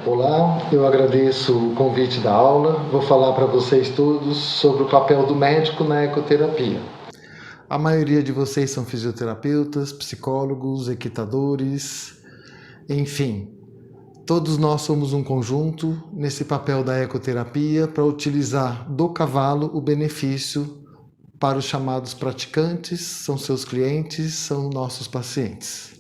Olá, eu agradeço o convite da aula. Vou falar para vocês todos sobre o papel do médico na ecoterapia. A maioria de vocês são fisioterapeutas, psicólogos, equitadores, enfim, todos nós somos um conjunto nesse papel da ecoterapia para utilizar do cavalo o benefício para os chamados praticantes, são seus clientes, são nossos pacientes.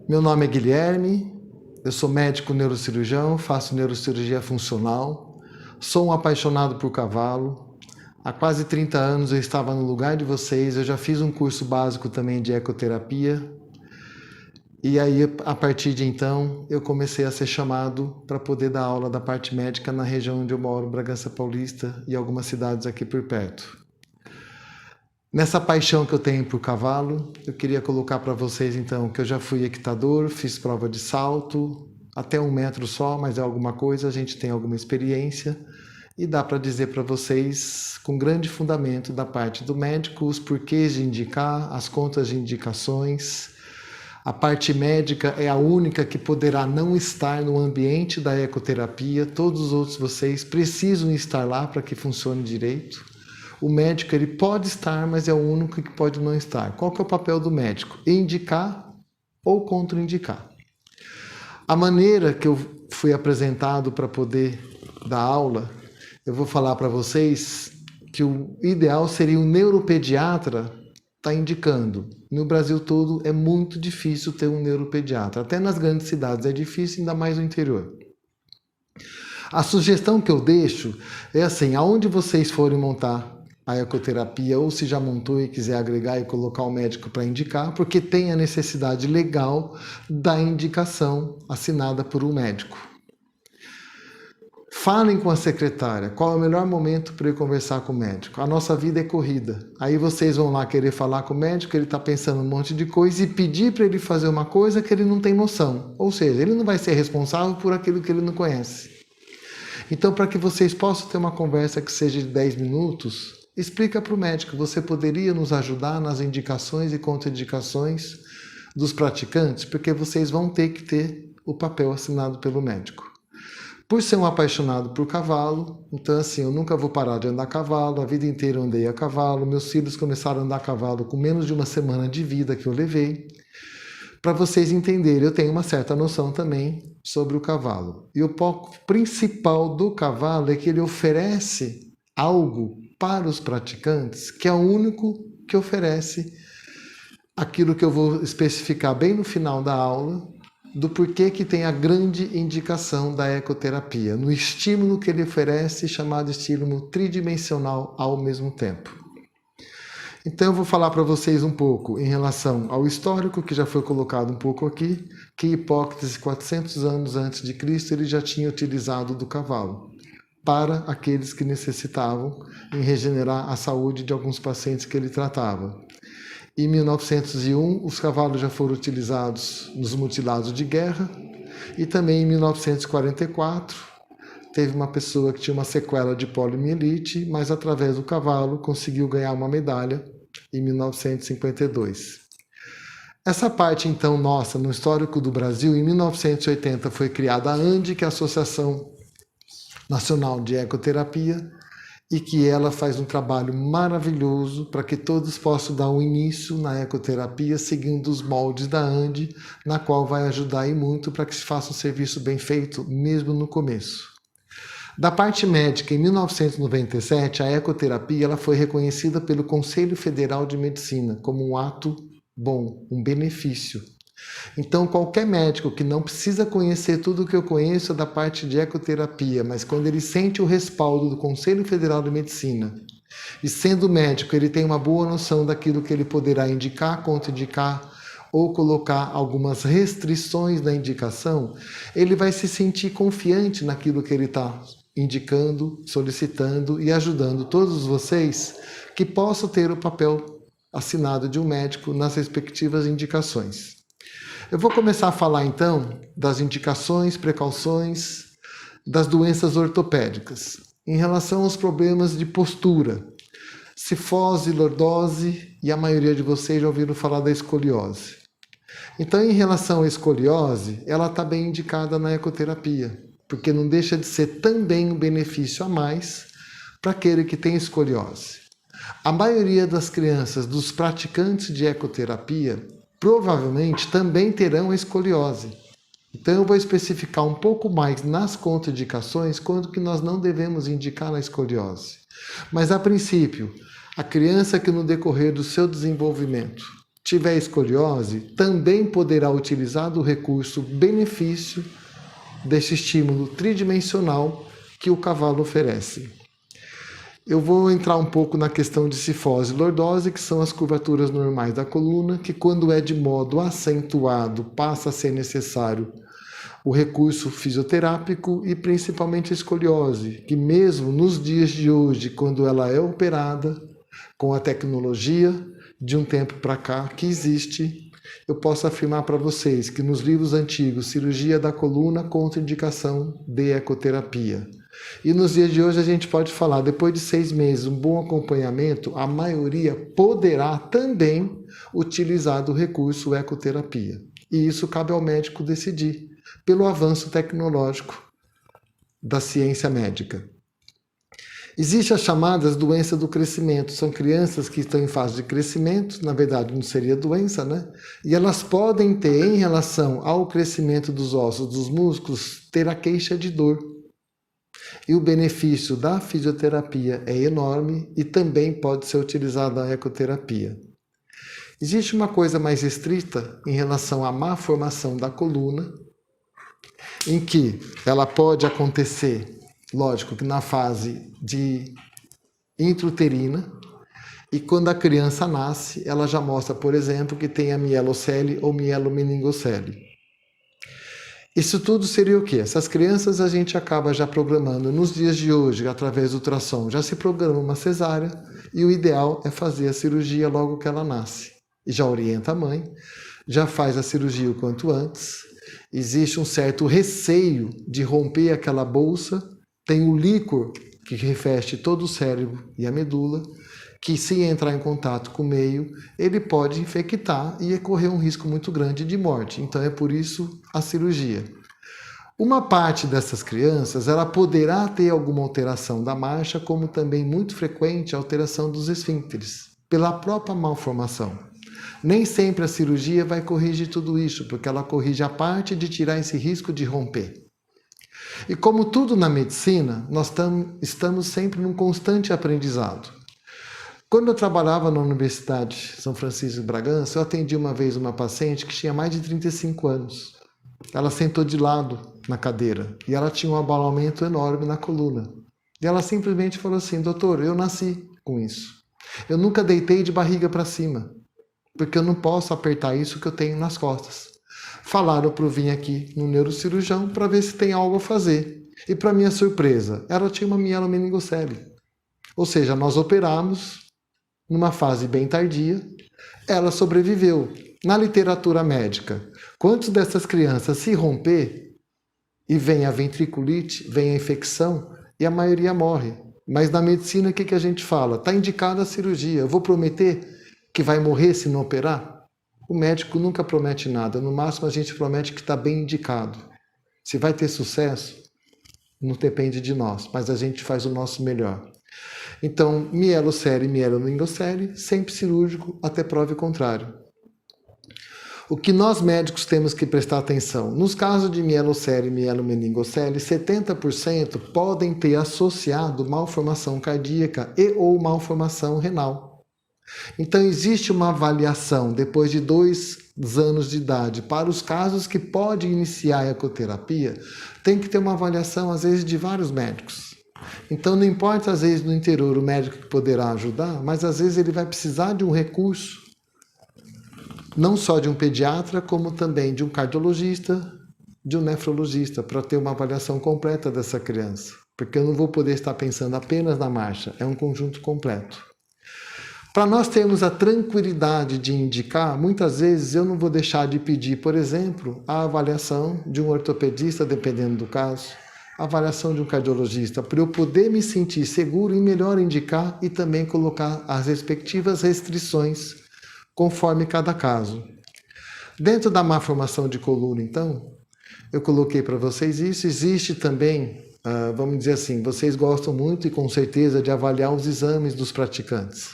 Meu nome é Guilherme, eu sou médico neurocirurgião, faço neurocirurgia funcional, sou um apaixonado por cavalo. Há quase 30 anos eu estava no lugar de vocês, eu já fiz um curso básico também de ecoterapia. E aí, a partir de então, eu comecei a ser chamado para poder dar aula da parte médica na região onde eu moro, Bragança Paulista e algumas cidades aqui por perto. Nessa paixão que eu tenho por cavalo, eu queria colocar para vocês então que eu já fui equitador, fiz prova de salto, até 1 metro só, mas é alguma coisa, a gente tem alguma experiência e dá para dizer para vocês com grande fundamento da parte do médico, os porquês de indicar, as contas de indicações. A parte médica é a única que poderá não estar no ambiente da ecoterapia, todos os outros vocês precisam estar lá para que funcione direito. O médico ele pode estar, mas é o único que pode não estar. Qual que é o papel do médico? Indicar ou contraindicar. A maneira que eu fui apresentado para poder dar aula, eu vou falar para vocês que o ideal seria um neuropediatra estar indicando. No Brasil todo é muito difícil ter um neuropediatra. Até nas grandes cidades é difícil, ainda mais no interior. A sugestão que eu deixo é assim, aonde vocês forem montar a ecoterapia, ou se já montou e quiser agregar e colocar o médico para indicar, porque tem a necessidade legal da indicação assinada por um médico. Falem com a secretária, qual é o melhor momento para eu conversar com o médico? A nossa vida é corrida. Aí vocês vão lá querer falar com o médico, ele está pensando um monte de coisa e pedir para ele fazer uma coisa que ele não tem noção. Ou seja, ele não vai ser responsável por aquilo que ele não conhece. Então, para que vocês possam ter uma conversa que seja de 10 minutos, explica para o médico, você poderia nos ajudar nas indicações e contraindicações dos praticantes? Porque vocês vão ter que ter o papel assinado pelo médico. Por ser um apaixonado por cavalo, então assim, eu nunca vou parar de andar a cavalo, a vida inteira eu andei a cavalo, meus filhos começaram a andar a cavalo com menos de 1 semana de vida que eu levei. Para vocês entenderem, eu tenho uma certa noção também sobre o cavalo. E o foco principal do cavalo é que ele oferece algo para os praticantes, que é o único que oferece aquilo que eu vou especificar bem no final da aula, do porquê que tem a grande indicação da ecoterapia, no estímulo que ele oferece, chamado estímulo tridimensional ao mesmo tempo. Então eu vou falar para vocês um pouco em relação ao histórico, que já foi colocado um pouco aqui, que Hipócrates, 400 anos antes de Cristo, ele já tinha utilizado do cavalo para aqueles que necessitavam em regenerar a saúde de alguns pacientes que ele tratava. Em 1901, os cavalos já foram utilizados nos mutilados de guerra e também em 1944 teve uma pessoa que tinha uma sequela de poliomielite, mas através do cavalo conseguiu ganhar uma medalha em 1952. Essa parte, então, nossa, no histórico do Brasil, em 1980 foi criada a ANDE, que é a Associação Nacional de Ecoterapia, e que ela faz um trabalho maravilhoso para que todos possam dar um início na ecoterapia seguindo os moldes da ANDE, na qual vai ajudar e muito para que se faça um serviço bem feito, mesmo no começo. Da parte médica, em 1997, a ecoterapia ela foi reconhecida pelo Conselho Federal de Medicina como um ato bom, um benefício. Então, qualquer médico que não precisa conhecer tudo o que eu conheço da parte de ecoterapia, mas quando ele sente o respaldo do Conselho Federal de Medicina, e sendo médico, ele tem uma boa noção daquilo que ele poderá indicar, contraindicar, ou colocar algumas restrições na indicação, ele vai se sentir confiante naquilo que ele está indicando, solicitando e ajudando todos vocês que possam ter o papel assinado de um médico nas respectivas indicações. Eu vou começar a falar então das indicações, precauções das doenças ortopédicas em relação aos problemas de postura, cifose, lordose e a maioria de vocês já ouviram falar da escoliose. Então, em relação à escoliose, ela está bem indicada na ecoterapia, porque não deixa de ser também um benefício a mais para aquele que tem escoliose. A maioria das crianças dos praticantes de ecoterapia provavelmente também terão escoliose. Então eu vou especificar um pouco mais nas contraindicações quanto que nós não devemos indicar na escoliose. Mas a princípio, a criança que no decorrer do seu desenvolvimento tiver escoliose também poderá utilizar do recurso benefício desse estímulo tridimensional que o cavalo oferece. Eu vou entrar um pouco na questão de cifose e lordose, que são as curvaturas normais da coluna, que quando é de modo acentuado passa a ser necessário o recurso fisioterápico e principalmente a escoliose, que mesmo nos dias de hoje, quando ela é operada, com a tecnologia de um tempo para cá que existe, eu posso afirmar para vocês que nos livros antigos, cirurgia da coluna, contraindicação de ecoterapia. E nos dias de hoje a gente pode falar, depois de 6 meses, um bom acompanhamento, a maioria poderá também utilizar do recurso ecoterapia. E isso cabe ao médico decidir, pelo avanço tecnológico da ciência médica. Existem as chamadas doenças do crescimento, são crianças que estão em fase de crescimento, na verdade não seria doença, né? E elas podem ter, em relação ao crescimento dos ossos, dos músculos, ter a queixa de dor. E o benefício da fisioterapia é enorme e também pode ser utilizada a ecoterapia. Existe uma coisa mais estrita em relação à má formação da coluna, em que ela pode acontecer, lógico, que na fase de intrauterina, e quando a criança nasce, ela já mostra, por exemplo, que tem a mielocele ou mielomeningocele. Isso tudo seria o quê? Essas crianças a gente acaba já programando nos dias de hoje, através do ultrassom, já se programa uma cesárea e o ideal é fazer a cirurgia logo que ela nasce. E já orienta a mãe, já faz a cirurgia o quanto antes. Existe um certo receio de romper aquela bolsa, tem o líquor que reveste todo o cérebro e a medula, que se entrar em contato com o meio, ele pode infectar e correr um risco muito grande de morte. Então é por isso a cirurgia. Uma parte dessas crianças, ela poderá ter alguma alteração da marcha, como também muito frequente a alteração dos esfíncteres, pela própria malformação. Nem sempre a cirurgia vai corrigir tudo isso, porque ela corrige a parte de tirar esse risco de romper. E como tudo na medicina, nós estamos sempre num constante aprendizado. Quando eu trabalhava na Universidade São Francisco de Bragança, eu atendi uma vez uma paciente que tinha mais de 35 anos. Ela sentou de lado na cadeira e ela tinha um abalamento enorme na coluna. E ela simplesmente falou assim: doutor, eu nasci com isso. Eu nunca deitei de barriga para cima, porque eu não posso apertar isso que eu tenho nas costas. Falaram para eu vir aqui no neurocirurgião para ver se tem algo a fazer. E para minha surpresa, ela tinha uma mielomeningocele. Ou seja, nós operamos numa fase bem tardia, ela sobreviveu. Na literatura médica, quantas dessas crianças se romper e vem a ventriculite, vem a infecção e a maioria morre. Mas na medicina o que a gente fala? Está indicada a cirurgia. Eu vou prometer que vai morrer se não operar? O médico nunca promete nada. No máximo a gente promete que está bem indicado. Se vai ter sucesso, não depende de nós, mas a gente faz o nosso melhor. Então, mielocele e mielomeningocele, sempre cirúrgico, até prova o contrário. O que nós médicos temos que prestar atenção? Nos casos de mielocele e mielomeningocele, 70% podem ter associado malformação cardíaca e ou malformação renal. Então, existe uma avaliação depois de 2 anos de idade. Para os casos que pode iniciar a ecoterapia, tem que ter uma avaliação, às vezes, de vários médicos. Então não importa às vezes no interior o médico que poderá ajudar, mas às vezes ele vai precisar de um recurso, não só de um pediatra, como também de um cardiologista, de um nefrologista, para ter uma avaliação completa dessa criança. Porque eu não vou poder estar pensando apenas na marcha, é um conjunto completo. Para nós termos a tranquilidade de indicar, muitas vezes eu não vou deixar de pedir, por exemplo, a avaliação de um ortopedista, dependendo do caso, a avaliação de um cardiologista, para eu poder me sentir seguro e melhor indicar e também colocar as respectivas restrições conforme cada caso. Dentro da malformação de coluna, então, eu coloquei para vocês isso. Existe também, vamos dizer assim, vocês gostam muito e com certeza de avaliar os exames dos praticantes.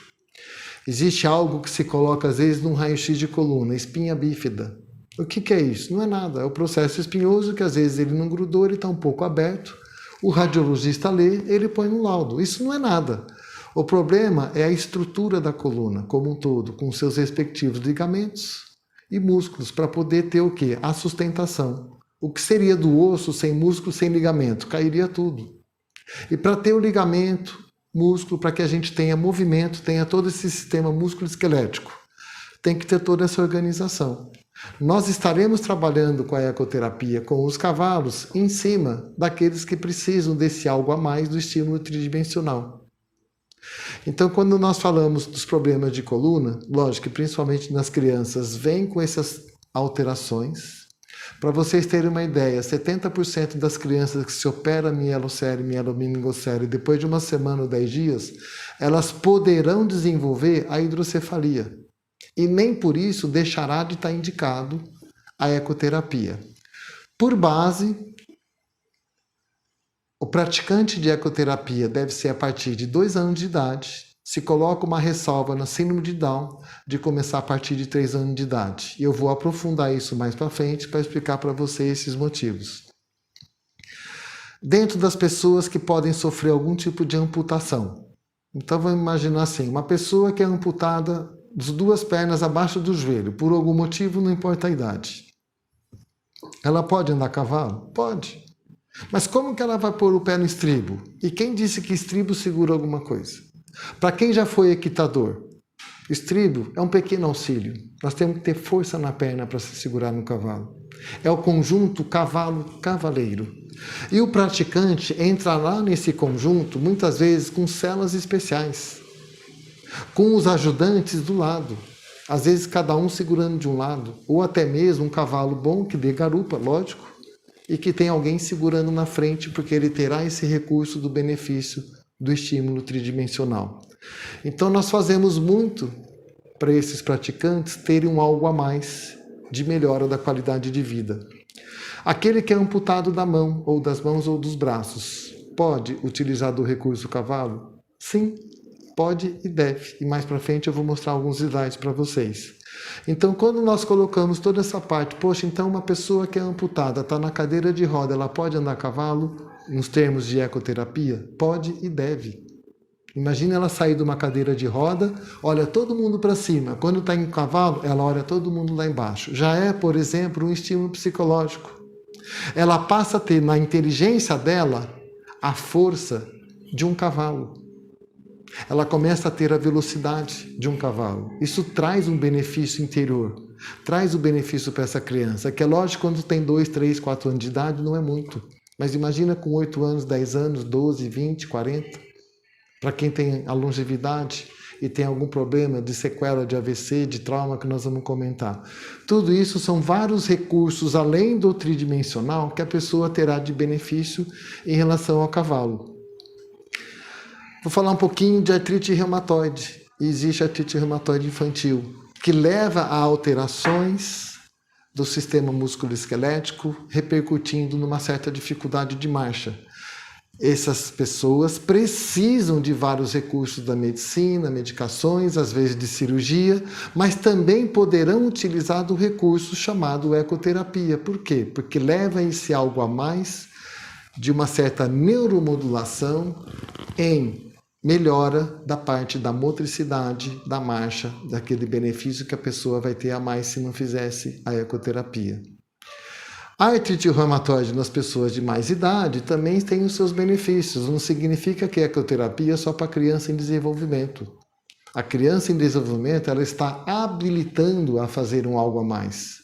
Existe algo que se coloca às vezes num raio-x de coluna, espinha bífida. O que é isso? Não é nada, é o processo espinhoso que às vezes ele não grudou, ele está um pouco aberto, o radiologista lê, ele põe no laudo. Isso não é nada. O problema é a estrutura da coluna como um todo, com seus respectivos ligamentos e músculos, para poder ter o quê? A sustentação. O que seria do osso sem músculo, sem ligamento? Cairia tudo. E para ter o ligamento, músculo, para que a gente tenha movimento, tenha todo esse sistema músculo-esquelético, tem que ter toda essa organização. Nós estaremos trabalhando com a ecoterapia, com os cavalos, em cima daqueles que precisam desse algo a mais do estímulo tridimensional. Então, quando nós falamos dos problemas de coluna, lógico que principalmente nas crianças, vem com essas alterações. Para vocês terem uma ideia, 70% das crianças que se opera mielocele, mielomeningocele, depois de uma semana ou 10 dias, elas poderão desenvolver a hidrocefalia. E nem por isso deixará de estar indicado a ecoterapia. Por base, o praticante de ecoterapia deve ser a partir de 2 anos de idade. Se coloca uma ressalva na síndrome de Down de começar a partir de 3 anos de idade. E eu vou aprofundar isso mais para frente para explicar para vocês esses motivos. Dentro das pessoas que podem sofrer algum tipo de amputação. Então vamos imaginar assim, uma pessoa que é amputada das 2 pernas abaixo do joelho, por algum motivo, não importa a idade. Ela pode andar a cavalo? Pode. Mas como que ela vai pôr o pé no estribo? E quem disse que estribo segura alguma coisa? Para quem já foi equitador, estribo é um pequeno auxílio. Nós temos que ter força na perna para se segurar no cavalo. É o conjunto cavalo-cavaleiro. E o praticante entra lá nesse conjunto, muitas vezes com celas especiais, com os ajudantes do lado, às vezes cada um segurando de um lado, ou até mesmo um cavalo bom que dê garupa, lógico, e que tem alguém segurando na frente, porque ele terá esse recurso do benefício do estímulo tridimensional. Então nós fazemos muito para esses praticantes terem um algo a mais de melhora da qualidade de vida. Aquele que é amputado da mão, ou das mãos ou dos braços, pode utilizar do recurso cavalo? Sim. Pode e deve. E mais para frente eu vou mostrar alguns slides para vocês. Então, quando nós colocamos toda essa parte, poxa, então uma pessoa que é amputada, está na cadeira de roda, ela pode andar a cavalo? Nos termos de ecoterapia? Pode e deve. Imagina ela sair de uma cadeira de roda, olha todo mundo para cima. Quando está em cavalo, ela olha todo mundo lá embaixo. Já é, por exemplo, um estímulo psicológico. Ela passa a ter na inteligência dela a força de um cavalo. Ela começa a ter a velocidade de um cavalo. Isso traz um benefício interior, traz o benefício para essa criança, que é lógico, quando tem 2, 3, 4 anos de idade, não é muito. Mas imagina com 8 anos, 10 anos, 12, 20, 40. Para quem tem a longevidade e tem algum problema de sequela de AVC, de trauma, que nós vamos comentar. Tudo isso são vários recursos, além do tridimensional, que a pessoa terá de benefício em relação ao cavalo. Vou falar um pouquinho de artrite reumatoide. Existe a artrite reumatoide infantil, que leva a alterações do sistema músculo-esquelético, repercutindo numa certa dificuldade de marcha. Essas pessoas precisam de vários recursos da medicina, medicações, às vezes de cirurgia, mas também poderão utilizar do recurso chamado ecoterapia. Por quê? Porque leva esse algo a mais de uma certa neuromodulação em melhora da parte da motricidade, da marcha, daquele benefício que a pessoa vai ter a mais se não fizesse a ecoterapia. A artrite reumatoide nas pessoas de mais idade também tem os seus benefícios. Não significa que a ecoterapia é só para criança em desenvolvimento. A criança em desenvolvimento, ela está habilitando a fazer um algo a mais.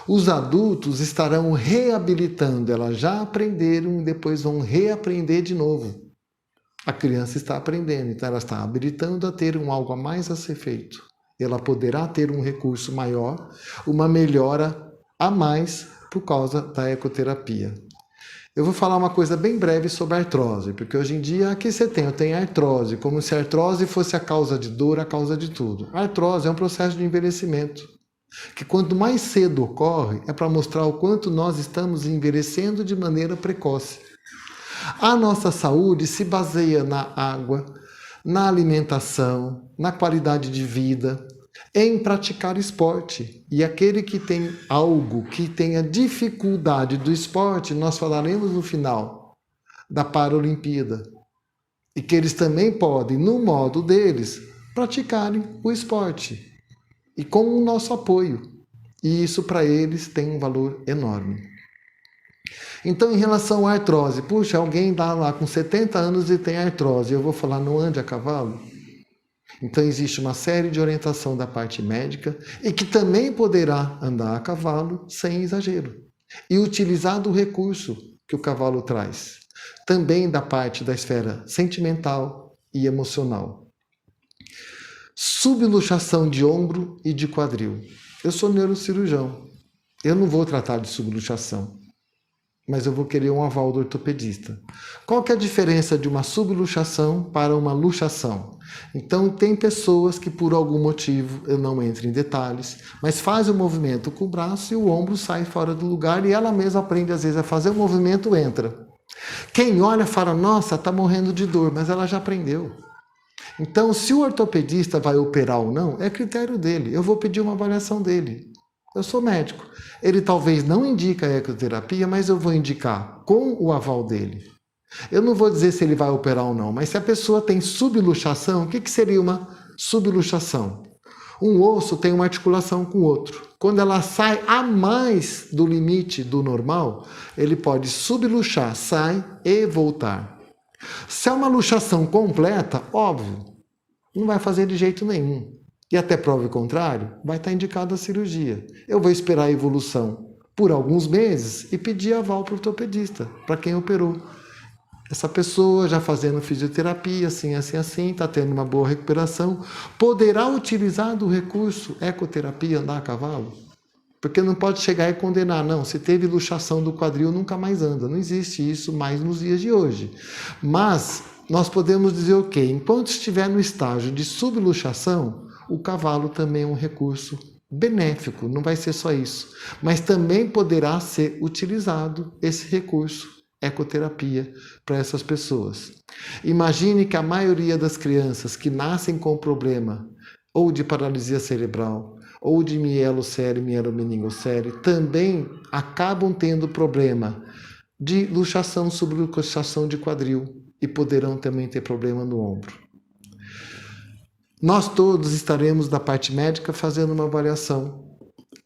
Os adultos estarão reabilitando, elas já aprenderam e depois vão reaprender de novo. A criança está aprendendo, então ela está habilitando a ter um algo a mais a ser feito. Ela poderá ter um recurso maior, uma melhora a mais por causa da ecoterapia. Eu vou falar uma coisa bem breve sobre a artrose, porque hoje em dia aqui você tem, eu tenho artrose, como se a artrose fosse a causa de dor, a causa de tudo. A artrose é um processo de envelhecimento. Que quanto mais cedo ocorre, é para mostrar o quanto nós estamos envelhecendo de maneira precoce. A nossa saúde se baseia na água, na alimentação, na qualidade de vida, em praticar esporte. E aquele que tem algo, que tenha dificuldade do esporte, nós falaremos no final da Paralimpíada. E que eles também podem, no modo deles, praticarem o esporte. E com o nosso apoio. E isso para eles tem um valor enorme. Então, em relação à artrose, puxa, alguém dá lá com 70 anos e tem artrose, eu vou falar, não ande a cavalo? Então, existe uma série de orientação da parte médica e que também poderá andar a cavalo sem exagero. E utilizar do recurso que o cavalo traz. Também da parte da esfera sentimental e emocional. Subluxação de ombro e de quadril. Eu sou neurocirurgião. Eu não vou tratar de subluxação, mas eu vou querer um aval do ortopedista. Qual que é a diferença de uma subluxação para uma luxação? Então, tem pessoas que por algum motivo, eu não entro em detalhes, mas faz o movimento com o braço e o ombro sai fora do lugar e ela mesma aprende às vezes a fazer o movimento, entra. Quem olha fala, nossa, está morrendo de dor, mas ela já aprendeu. Então, se o ortopedista vai operar ou não, é critério dele. Eu vou pedir uma avaliação dele. Eu sou médico. Ele talvez não indique a ecoterapia, mas eu vou indicar com o aval dele. Eu não vou dizer se ele vai operar ou não, mas se a pessoa tem subluxação, o que seria uma subluxação? Um osso tem uma articulação com o outro. Quando ela sai a mais do limite do normal, ele pode subluxar, sai e voltar. Se é uma luxação completa, óbvio, não vai fazer de jeito nenhum. E até prova o contrário, vai estar indicada a cirurgia. Eu vou esperar a evolução por alguns meses e pedir aval para o ortopedista, para quem operou. Essa pessoa já fazendo fisioterapia, assim, está tendo uma boa recuperação, poderá utilizar do recurso ecoterapia, andar a cavalo? Porque não pode chegar e condenar, não, se teve luxação do quadril, nunca mais anda. Não existe isso mais nos dias de hoje. Mas nós podemos dizer o quê? Enquanto estiver no estágio de subluxação, o cavalo também é um recurso benéfico, não vai ser só isso. Mas também poderá ser utilizado esse recurso, ecoterapia, para essas pessoas. Imagine que a maioria das crianças que nascem com problema ou de paralisia cerebral, ou de mielocele, mielomeningocele, também acabam tendo problema de luxação, subluxação de quadril e poderão também ter problema no ombro. Nós todos estaremos da parte médica fazendo uma avaliação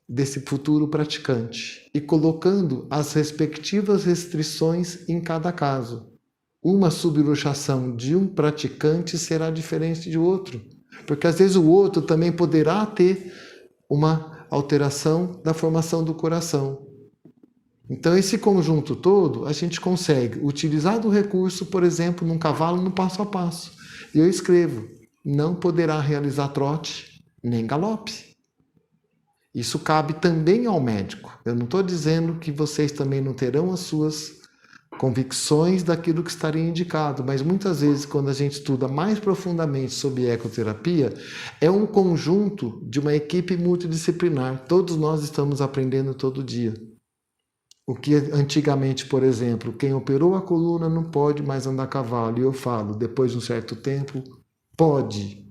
desse futuro praticante e colocando as respectivas restrições em cada caso. Uma subluxação de um praticante será diferente de outro, porque às vezes o outro também poderá ter uma alteração da formação do coração. Então, esse conjunto todo, a gente consegue utilizar do recurso, por exemplo, num cavalo no passo a passo. E eu escrevo, não poderá realizar trote nem galope. Isso cabe também ao médico. Eu não estou dizendo que vocês também não terão as suas convicções daquilo que estaria indicado, mas muitas vezes quando a gente estuda mais profundamente sobre ecoterapia, é um conjunto de uma equipe multidisciplinar. Todos nós estamos aprendendo todo dia. O que antigamente, por exemplo, quem operou a coluna não pode mais andar a cavalo. E eu falo, depois de um certo tempo, pode.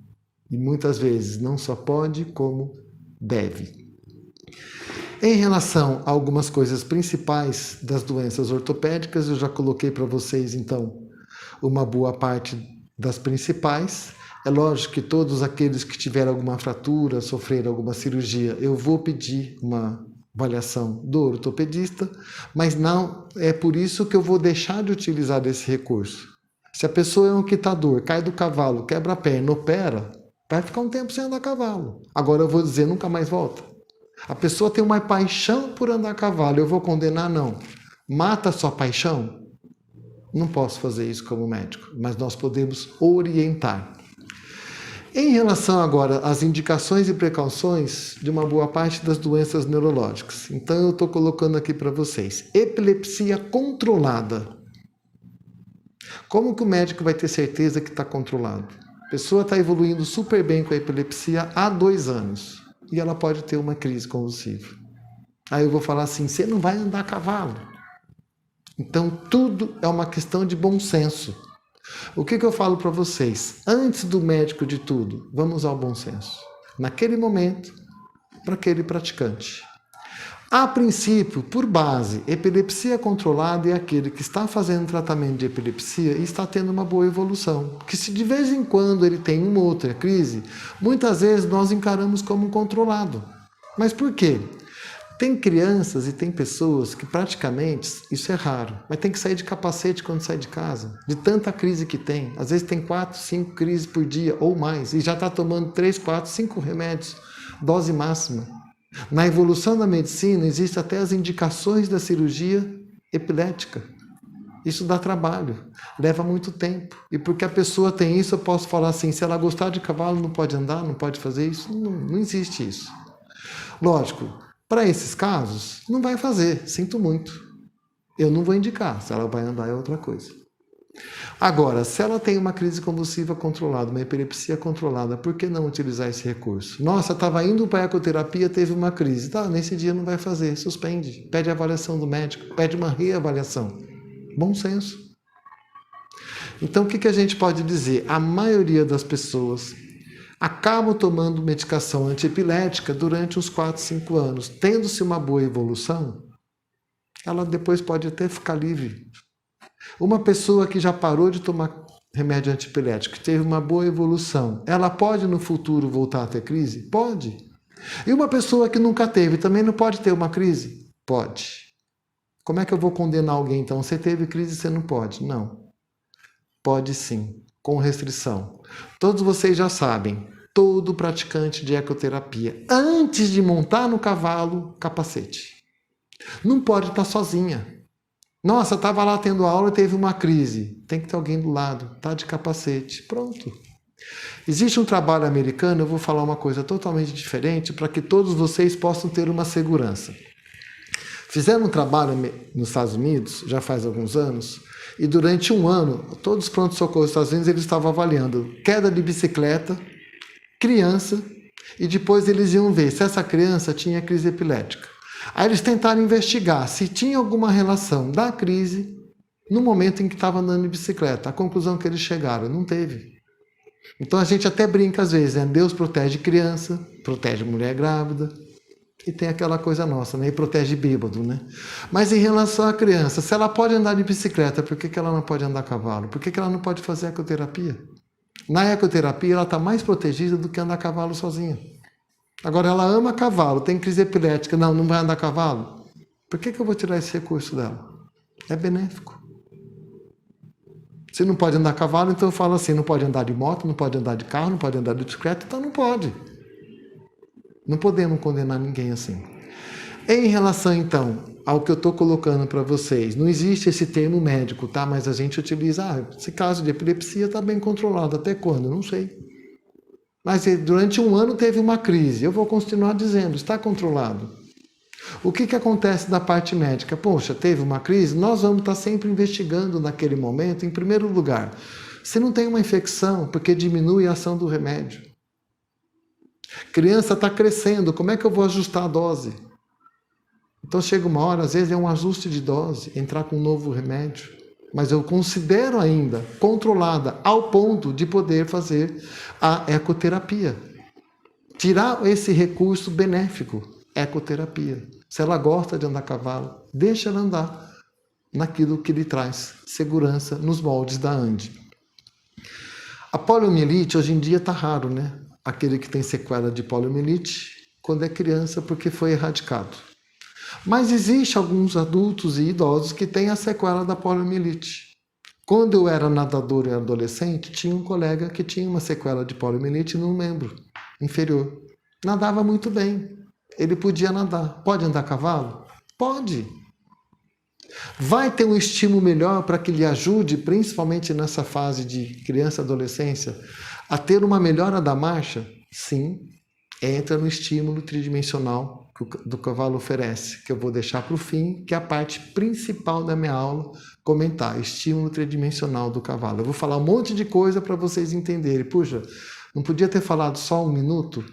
E muitas vezes não só pode, como deve. Em relação a algumas coisas principais das doenças ortopédicas, eu já coloquei para vocês, então, uma boa parte das principais. É lógico que todos aqueles que tiveram alguma fratura, sofreram alguma cirurgia, eu vou pedir uma avaliação do ortopedista, mas não é por isso que eu vou deixar de utilizar esse recurso. Se a pessoa é um quitador, cai do cavalo, quebra a perna, opera, vai ficar um tempo sem andar a cavalo. Agora eu vou dizer, nunca mais volta. A pessoa tem uma paixão por andar a cavalo, eu vou condenar? Não. Mata a sua paixão? Não posso fazer isso como médico, mas nós podemos orientar. Em relação agora às indicações e precauções de uma boa parte das doenças neurológicas, então eu estou colocando aqui para vocês. Epilepsia controlada. Como que o médico vai ter certeza que está controlado? A pessoa está evoluindo super bem com a epilepsia há 2 anos. e ela pode ter uma crise convulsiva. Aí eu vou falar assim, você não vai andar a cavalo. Então tudo é uma questão de bom senso. O que eu falo para vocês? Antes do médico de tudo, vamos ao bom senso. Naquele momento, para aquele praticante. A princípio, por base, epilepsia controlada é aquele que está fazendo tratamento de epilepsia e está tendo uma boa evolução. Que se de vez em quando ele tem uma outra crise, muitas vezes nós encaramos como um controlado. Mas por quê? Tem crianças e tem pessoas que praticamente, isso é raro, mas tem que sair de capacete quando sai de casa, de tanta crise que tem. Às vezes tem 4, 5 crises por dia ou mais e já está tomando 3, 4, 5 remédios, dose máxima. Na evolução da medicina, existem até as indicações da cirurgia epilética. Isso dá trabalho, leva muito tempo. E porque a pessoa tem isso, eu posso falar assim, se ela gostar de cavalo, não pode andar, não pode fazer isso? Não existe isso. Lógico, para esses casos, não vai fazer, sinto muito. Eu não vou indicar, se ela vai andar é outra coisa. Agora, se ela tem uma crise convulsiva controlada, uma epilepsia controlada, por que não utilizar esse recurso? Nossa, estava indo para a ecoterapia, teve uma crise. Tá, nesse dia não vai fazer, suspende, pede a avaliação do médico, pede uma reavaliação. Bom senso. Então, o que a gente pode dizer? A maioria das pessoas acabam tomando medicação antiepilética durante uns 4, 5 anos. Tendo-se uma boa evolução, ela depois pode até ficar livre. Uma pessoa que já parou de tomar remédio antiepilético, que teve uma boa evolução, ela pode no futuro voltar a ter crise? Pode. E uma pessoa que nunca teve, também não pode ter uma crise? Pode. Como é que eu vou condenar alguém então? Você teve crise, você não pode? Não. Pode sim, com restrição. Todos vocês já sabem, todo praticante de ecoterapia, antes de montar no cavalo, capacete. Não pode estar sozinha. Nossa, estava lá tendo aula e teve uma crise. Tem que ter alguém do lado, tá de capacete. Pronto. Existe um trabalho americano, eu vou falar uma coisa totalmente diferente para que todos vocês possam ter uma segurança. Fizeram um trabalho nos Estados Unidos, já faz alguns anos, e durante um ano, todos os pronto-socorros dos Estados Unidos, eles estavam avaliando queda de bicicleta, criança, e depois eles iam ver se essa criança tinha crise epilética. Aí eles tentaram investigar se tinha alguma relação da crise no momento em que estava andando de bicicleta. A conclusão que eles chegaram, não teve. Então a gente até brinca às vezes, né? Deus protege criança, protege mulher grávida, e tem aquela coisa nossa, né? E protege bêbado, né? Mas em relação à criança, se ela pode andar de bicicleta, por que ela não pode andar a cavalo? Por que ela não pode fazer ecoterapia? Na ecoterapia ela está mais protegida do que andar a cavalo sozinha. Agora, ela ama cavalo, tem crise epilética, não vai andar a cavalo? Por que eu vou tirar esse recurso dela? É benéfico. Se não pode andar a cavalo, então eu falo assim, não pode andar de moto, não pode andar de carro, não pode andar de bicicleta, então não pode. Não podemos condenar ninguém assim. Em relação, então, ao que eu estou colocando para vocês, não existe esse termo médico, tá? Mas a gente utiliza, esse caso de epilepsia está bem controlado, até quando? Não sei. Mas durante um ano teve uma crise. Eu vou continuar dizendo, está controlado. O que acontece da parte médica? Poxa, teve uma crise? Nós vamos estar sempre investigando naquele momento, em primeiro lugar, se não tem uma infecção, porque diminui a ação do remédio. Criança está crescendo, como é que eu vou ajustar a dose? Então chega uma hora, às vezes é um ajuste de dose, entrar com um novo remédio. Mas eu considero ainda controlada ao ponto de poder fazer a ecoterapia. Tirar esse recurso benéfico, ecoterapia. Se ela gosta de andar a cavalo, deixa ela andar naquilo que lhe traz segurança nos moldes da ANDI. A poliomielite hoje em dia está raro, né? Aquele que tem sequela de poliomielite quando é criança porque foi erradicado. Mas existe alguns adultos e idosos que têm a sequela da poliomielite. Quando eu era nadador e adolescente, tinha um colega que tinha uma sequela de poliomielite num membro inferior. Nadava muito bem. Ele podia nadar. Pode andar a cavalo? Pode. Vai ter um estímulo melhor para que lhe ajude, principalmente nessa fase de criança e adolescência, a ter uma melhora da marcha? Sim. Entra no estímulo tridimensional que o cavalo oferece, que eu vou deixar para o fim, que é a parte principal da minha aula, comentar, estímulo tridimensional do cavalo. Eu vou falar um monte de coisa para vocês entenderem. Puxa, não podia ter falado só 1 minuto?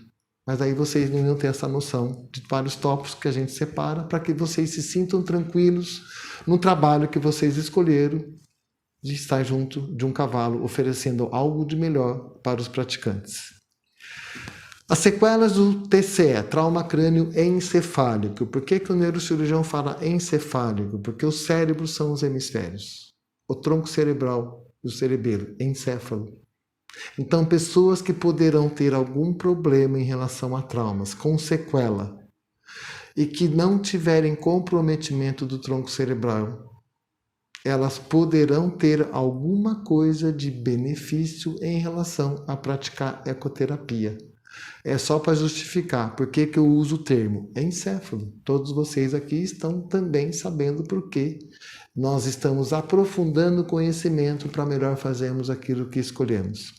Mas aí vocês não iam ter essa noção de vários tópicos que a gente separa para que vocês se sintam tranquilos no trabalho que vocês escolheram de estar junto de um cavalo, oferecendo algo de melhor para os praticantes. As sequelas do TCE, trauma crânio encefálico. Por que o neurocirurgião fala encefálico? Porque os cérebros são os hemisférios. O tronco cerebral e o cerebelo, encéfalo. Então, pessoas que poderão ter algum problema em relação a traumas com sequela e que não tiverem comprometimento do tronco cerebral, elas poderão ter alguma coisa de benefício em relação a praticar ecoterapia. É só para justificar por que eu uso o termo encéfalo. Todos vocês aqui estão também sabendo por que nós estamos aprofundando o conhecimento para melhor fazermos aquilo que escolhemos.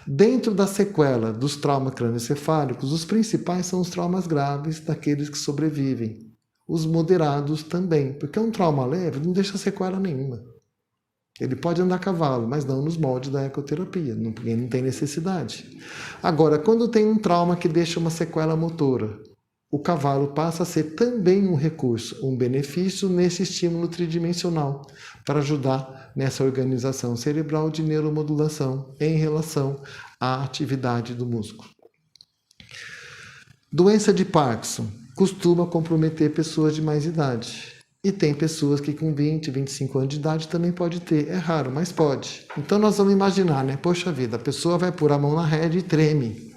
Dentro da sequela dos traumas crânioencefálicos, os principais são os traumas graves daqueles que sobrevivem. Os moderados também, porque um trauma leve não deixa sequela nenhuma. Ele pode andar a cavalo, mas não nos moldes da ecoterapia, porque não tem necessidade. Agora, quando tem um trauma que deixa uma sequela motora, o cavalo passa a ser também um recurso, um benefício nesse estímulo tridimensional, para ajudar nessa organização cerebral de neuromodulação em relação à atividade do músculo. Doença de Parkinson costuma comprometer pessoas de mais idade. E tem pessoas que com 20, 25 anos de idade também pode ter. É raro, mas pode. Então nós vamos imaginar, né? Poxa vida, a pessoa vai pôr a mão na rédea e treme.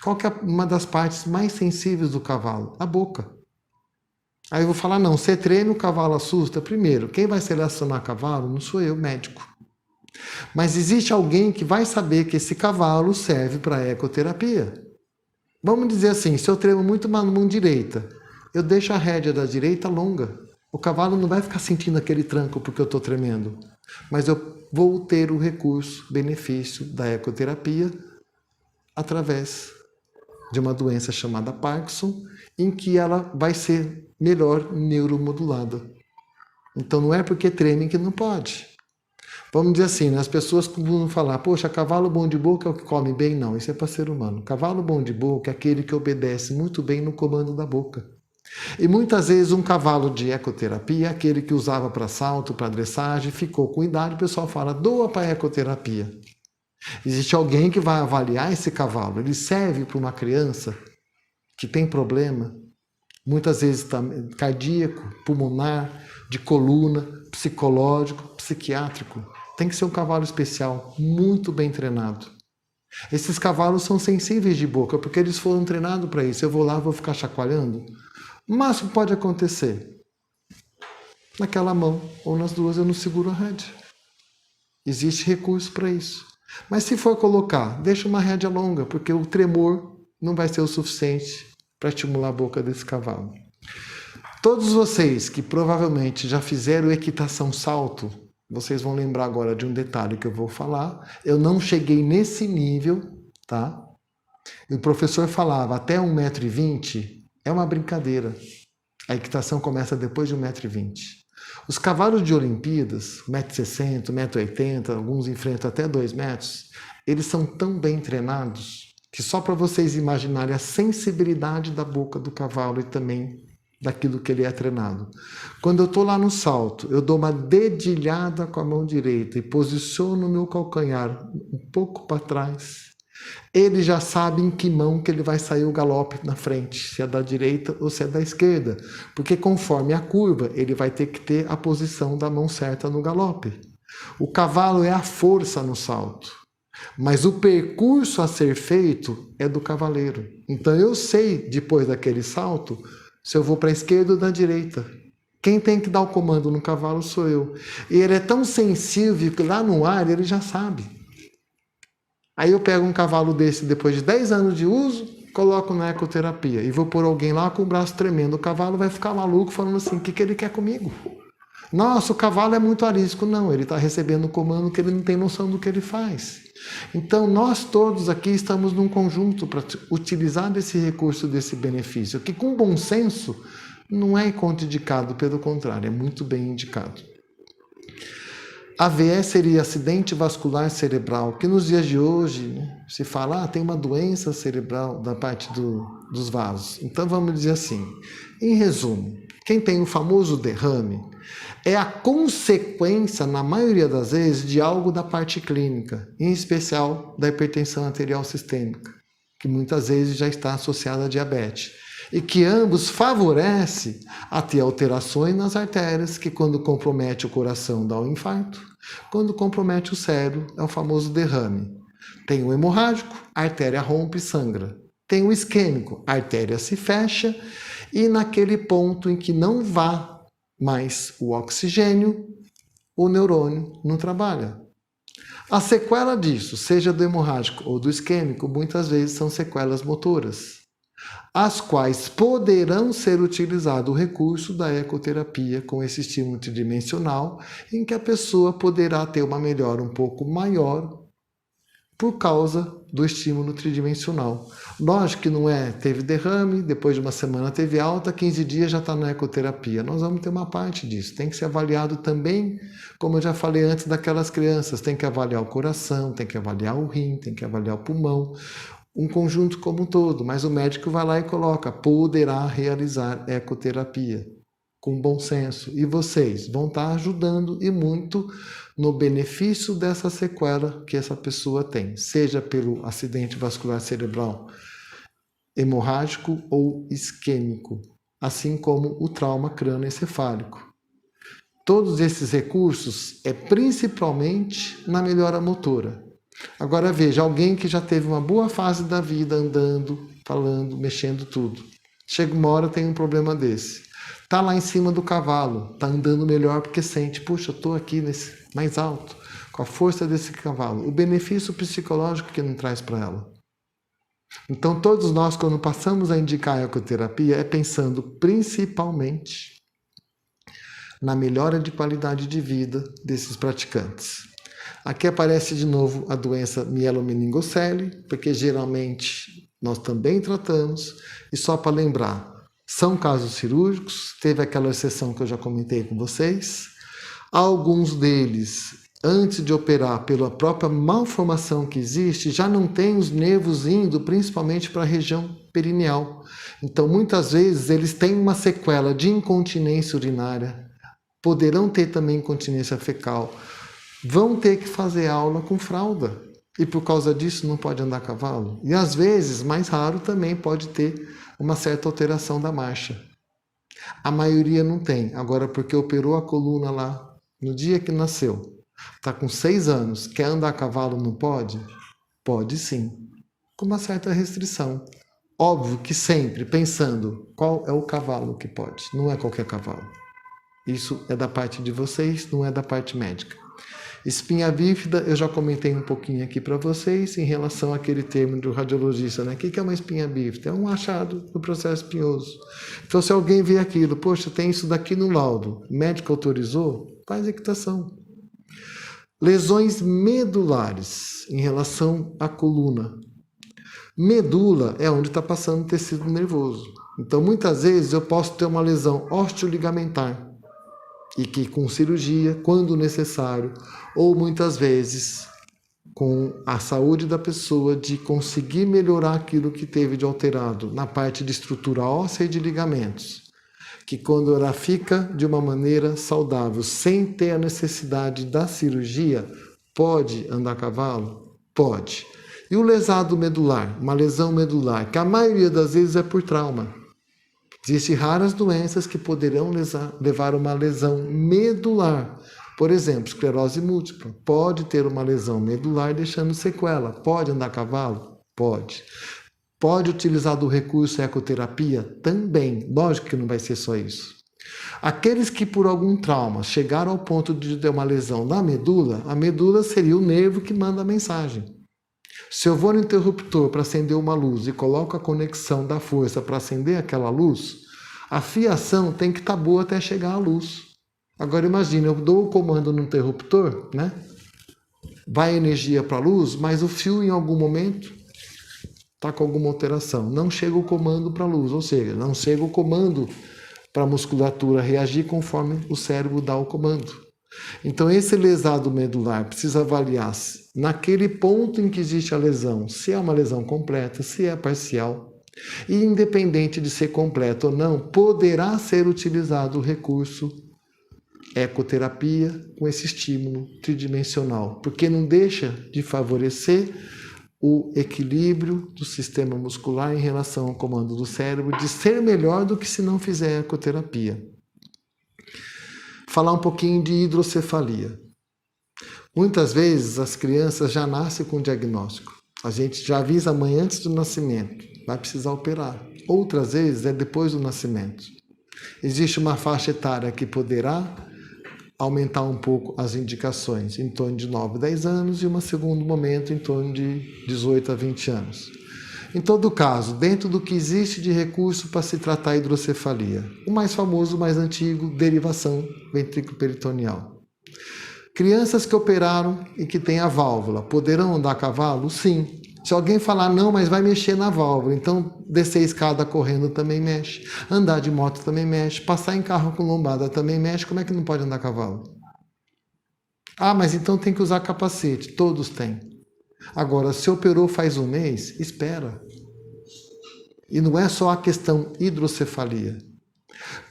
Qual que é uma das partes mais sensíveis do cavalo? A boca. Aí eu vou falar, não, você treme, o cavalo assusta. Primeiro, quem vai selecionar cavalo não sou eu, médico. Mas existe alguém que vai saber que esse cavalo serve para ecoterapia. Vamos dizer assim, se eu tremo muito na mão direita, eu deixo a rédea da direita longa. O cavalo não vai ficar sentindo aquele tranco porque eu estou tremendo. Mas eu vou ter o recurso, benefício da ecoterapia através de uma doença chamada Parkinson, em que ela vai ser melhor neuromodulada. Então não é porque treme que não pode. Vamos dizer assim, né? As pessoas costumam falar, poxa, cavalo bom de boca é o que come bem. Não, isso é para ser humano. Cavalo bom de boca é aquele que obedece muito bem no comando da boca. E muitas vezes um cavalo de ecoterapia, aquele que usava para salto, para dressagem, ficou com idade, o pessoal fala, doa para ecoterapia. Existe alguém que vai avaliar esse cavalo, ele serve para uma criança que tem problema, muitas vezes cardíaco, pulmonar, de coluna, psicológico, psiquiátrico. Tem que ser um cavalo especial, muito bem treinado. Esses cavalos são sensíveis de boca, porque eles foram treinados para isso. Eu vou lá, vou ficar chacoalhando. O máximo pode acontecer. Naquela mão ou nas duas eu não seguro a rédea. Existe recurso para isso. Mas se for colocar, deixa uma rédea longa, porque o tremor não vai ser o suficiente para estimular a boca desse cavalo. Todos vocês que provavelmente já fizeram equitação salto, vocês vão lembrar agora de um detalhe que eu vou falar. Eu não cheguei nesse nível, tá? E o professor falava, até 1,20 m é uma brincadeira. A equitação começa depois de 1,20 m. Os cavalos de Olimpíadas, 1,60 m, 1,80 m, alguns enfrentam até 2 metros, eles são tão bem treinados que só para vocês imaginarem a sensibilidade da boca do cavalo e também daquilo que ele é treinado. Quando eu estou lá no salto, eu dou uma dedilhada com a mão direita e posiciono o meu calcanhar um pouco para trás. Ele já sabe em que mão que ele vai sair o galope na frente, se é da direita ou se é da esquerda, porque conforme a curva, ele vai ter que ter a posição da mão certa no galope. O cavalo é a força no salto, mas o percurso a ser feito é do cavaleiro. Então eu sei, depois daquele salto, se eu vou para a esquerda ou da direita. Quem tem que dar o comando no cavalo sou eu. E ele é tão sensível que lá no ar ele já sabe. Aí eu pego um cavalo desse depois de 10 anos de uso, coloco na ecoterapia e vou pôr alguém lá com o braço tremendo. O cavalo vai ficar maluco falando assim, o que ele quer comigo? Nossa, o cavalo é muito arisco. Não, ele está recebendo o comando que ele não tem noção do que ele faz. Então, nós todos aqui estamos num conjunto para utilizar desse recurso, desse benefício, que com bom senso não é contraindicado, pelo contrário, é muito bem indicado. AVE seria acidente vascular cerebral, que nos dias de hoje, né, se fala, tem uma doença cerebral da parte dos vasos. Então vamos dizer assim, em resumo, quem tem o famoso derrame é a consequência, na maioria das vezes, de algo da parte clínica, em especial da hipertensão arterial sistêmica, que muitas vezes já está associada a diabetes. E que ambos favorecem a ter alterações nas artérias, que quando compromete o coração dá um infarto, quando compromete o cérebro é o famoso derrame. Tem o hemorrágico, a artéria rompe e sangra. Tem o isquêmico, a artéria se fecha e naquele ponto em que não vá mais o oxigênio, o neurônio não trabalha. A sequela disso, seja do hemorrágico ou do isquêmico, muitas vezes são sequelas motoras, as quais poderão ser utilizado o recurso da ecoterapia com esse estímulo tridimensional, em que a pessoa poderá ter uma melhora um pouco maior por causa do estímulo tridimensional. Lógico que não é, teve derrame, depois de uma semana teve alta, 15 dias já está na ecoterapia. Nós vamos ter uma parte disso, tem que ser avaliado também, como eu já falei antes daquelas crianças, tem que avaliar o coração, tem que avaliar o rim, tem que avaliar o pulmão, um conjunto como um todo, mas o médico vai lá e coloca, poderá realizar ecoterapia, com bom senso. E vocês vão estar ajudando e muito no benefício dessa sequela que essa pessoa tem, seja pelo acidente vascular cerebral hemorrágico ou isquêmico, assim como o trauma crânioencefálico. Todos esses recursos é principalmente na melhora motora. Agora veja, alguém que já teve uma boa fase da vida andando, falando, mexendo tudo. Chega uma hora tem um problema desse. Está lá em cima do cavalo, está andando melhor porque sente, puxa, eu estou aqui nesse mais alto, com a força desse cavalo. O benefício psicológico que não traz para ela. Então todos nós, quando passamos a indicar a ecoterapia, é pensando principalmente na melhora de qualidade de vida desses praticantes. Aqui aparece de novo a doença mielomeningocele, porque geralmente nós também tratamos, e só para lembrar, são casos cirúrgicos, teve aquela exceção que eu já comentei com vocês, alguns deles, antes de operar, pela própria malformação que existe, já não tem os nervos indo principalmente para a região perineal. Então, muitas vezes, eles têm uma sequela de incontinência urinária, poderão ter também incontinência fecal, vão ter que fazer aula com fralda e por causa disso não pode andar a cavalo. E às vezes, mais raro, também pode ter uma certa alteração da marcha. A maioria não tem. Agora, porque operou a coluna lá no dia que nasceu, está com 6 anos, quer andar a cavalo, não pode? Pode sim, com uma certa restrição. Óbvio que sempre pensando qual é o cavalo que pode, não é qualquer cavalo. Isso é da parte de vocês, não é da parte médica. Espinha bífida, eu já comentei um pouquinho aqui para vocês em relação àquele termo do radiologista, né? O que é uma espinha bífida? É um achado do processo espinhoso. Então, se alguém vê aquilo, poxa, tem isso daqui no laudo, o médico autorizou, faz equitação. Lesões medulares em relação à coluna. Medula é onde está passando o tecido nervoso. Então, muitas vezes eu posso ter uma lesão osteoligamentar, e que com cirurgia, quando necessário, ou muitas vezes com a saúde da pessoa de conseguir melhorar aquilo que teve de alterado na parte de estrutura óssea e de ligamentos, que quando ela fica de uma maneira saudável, sem ter a necessidade da cirurgia, pode andar a cavalo? Pode. E o lesado medular, uma lesão medular, que a maioria das vezes é por trauma. Existem raras doenças que poderão levar a uma lesão medular. Por exemplo, esclerose múltipla. Pode ter uma lesão medular deixando sequela. Pode andar a cavalo? Pode. Pode utilizar do recurso ecoterapia? Também. Lógico que não vai ser só isso. Aqueles que por algum trauma chegaram ao ponto de ter uma lesão na medula, a medula seria o nervo que manda a mensagem. Se eu vou no interruptor para acender uma luz e coloco a conexão da força para acender aquela luz, a fiação tem que estar boa até chegar à luz. Agora imagine, eu dou o comando no interruptor, né? Vai energia para a luz, mas o fio em algum momento está com alguma alteração. Não chega o comando para a luz, ou seja, não chega o comando para a musculatura reagir conforme o cérebro dá o comando. Então, esse lesado medular precisa avaliar se, naquele ponto em que existe a lesão, se é uma lesão completa, se é parcial. E, independente de ser completa ou não, poderá ser utilizado o recurso ecoterapia com esse estímulo tridimensional, porque não deixa de favorecer o equilíbrio do sistema muscular em relação ao comando do cérebro, de ser melhor do que se não fizer ecoterapia. Falar um pouquinho de hidrocefalia. Muitas vezes as crianças já nascem com diagnóstico. A gente já avisa a mãe antes do nascimento, vai precisar operar. Outras vezes é depois do nascimento. Existe uma faixa etária que poderá aumentar um pouco as indicações, em torno de 9, 10 anos, e um segundo momento em torno de 18 a 20 anos. Em todo caso, dentro do que existe de recurso para se tratar a hidrocefalia, o mais famoso, o mais antigo, derivação ventrículo-peritoneal. Crianças que operaram e que têm a válvula, poderão andar a cavalo? Sim. Se alguém falar, não, mas vai mexer na válvula, então descer a escada correndo também mexe, andar de moto também mexe, passar em carro com lombada também mexe, como é que não pode andar a cavalo? Ah, mas então tem que usar capacete. Todos têm. Agora, se operou faz um mês, espera. E não é só a questão hidrocefalia.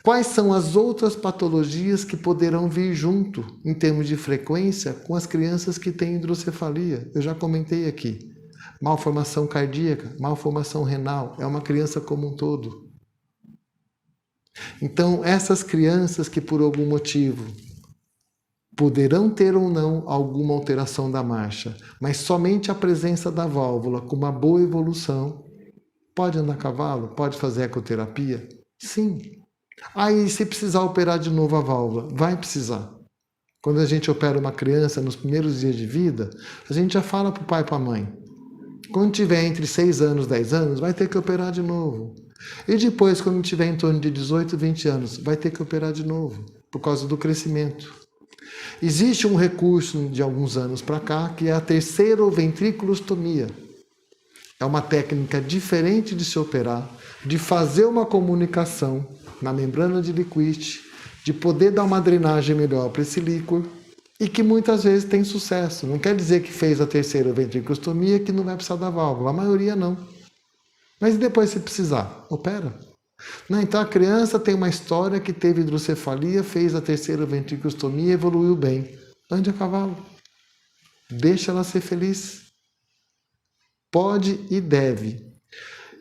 Quais são as outras patologias que poderão vir junto, em termos de frequência, com as crianças que têm hidrocefalia? Eu já comentei aqui. Malformação cardíaca, malformação renal, é uma criança como um todo. Então, essas crianças que por algum motivo poderão ter ou não alguma alteração da marcha, mas somente a presença da válvula com uma boa evolução, pode andar a cavalo? Pode fazer ecoterapia? Sim. Aí, se precisar operar de novo a válvula, vai precisar. Quando a gente opera uma criança nos primeiros dias de vida, a gente já fala para o pai e para a mãe. Quando tiver entre 6 anos e 10 anos, vai ter que operar de novo. E depois, quando tiver em torno de 18, 20 anos, vai ter que operar de novo, por causa do crescimento. Existe um recurso de alguns anos para cá, que é a terceiro-ventrículostomia. É uma técnica diferente de se operar, de fazer uma comunicação na membrana de Liquid, de poder dar uma drenagem melhor para esse líquor, e que muitas vezes tem sucesso. Não quer dizer que fez a terceira ventriculostomia que não vai precisar da válvula. A maioria não. Mas depois, se precisar, opera. Não, então a criança tem uma história que teve hidrocefalia, fez a terceira ventriculostomia e evoluiu bem. Ande a cavalo. Deixa ela ser feliz. Pode e deve.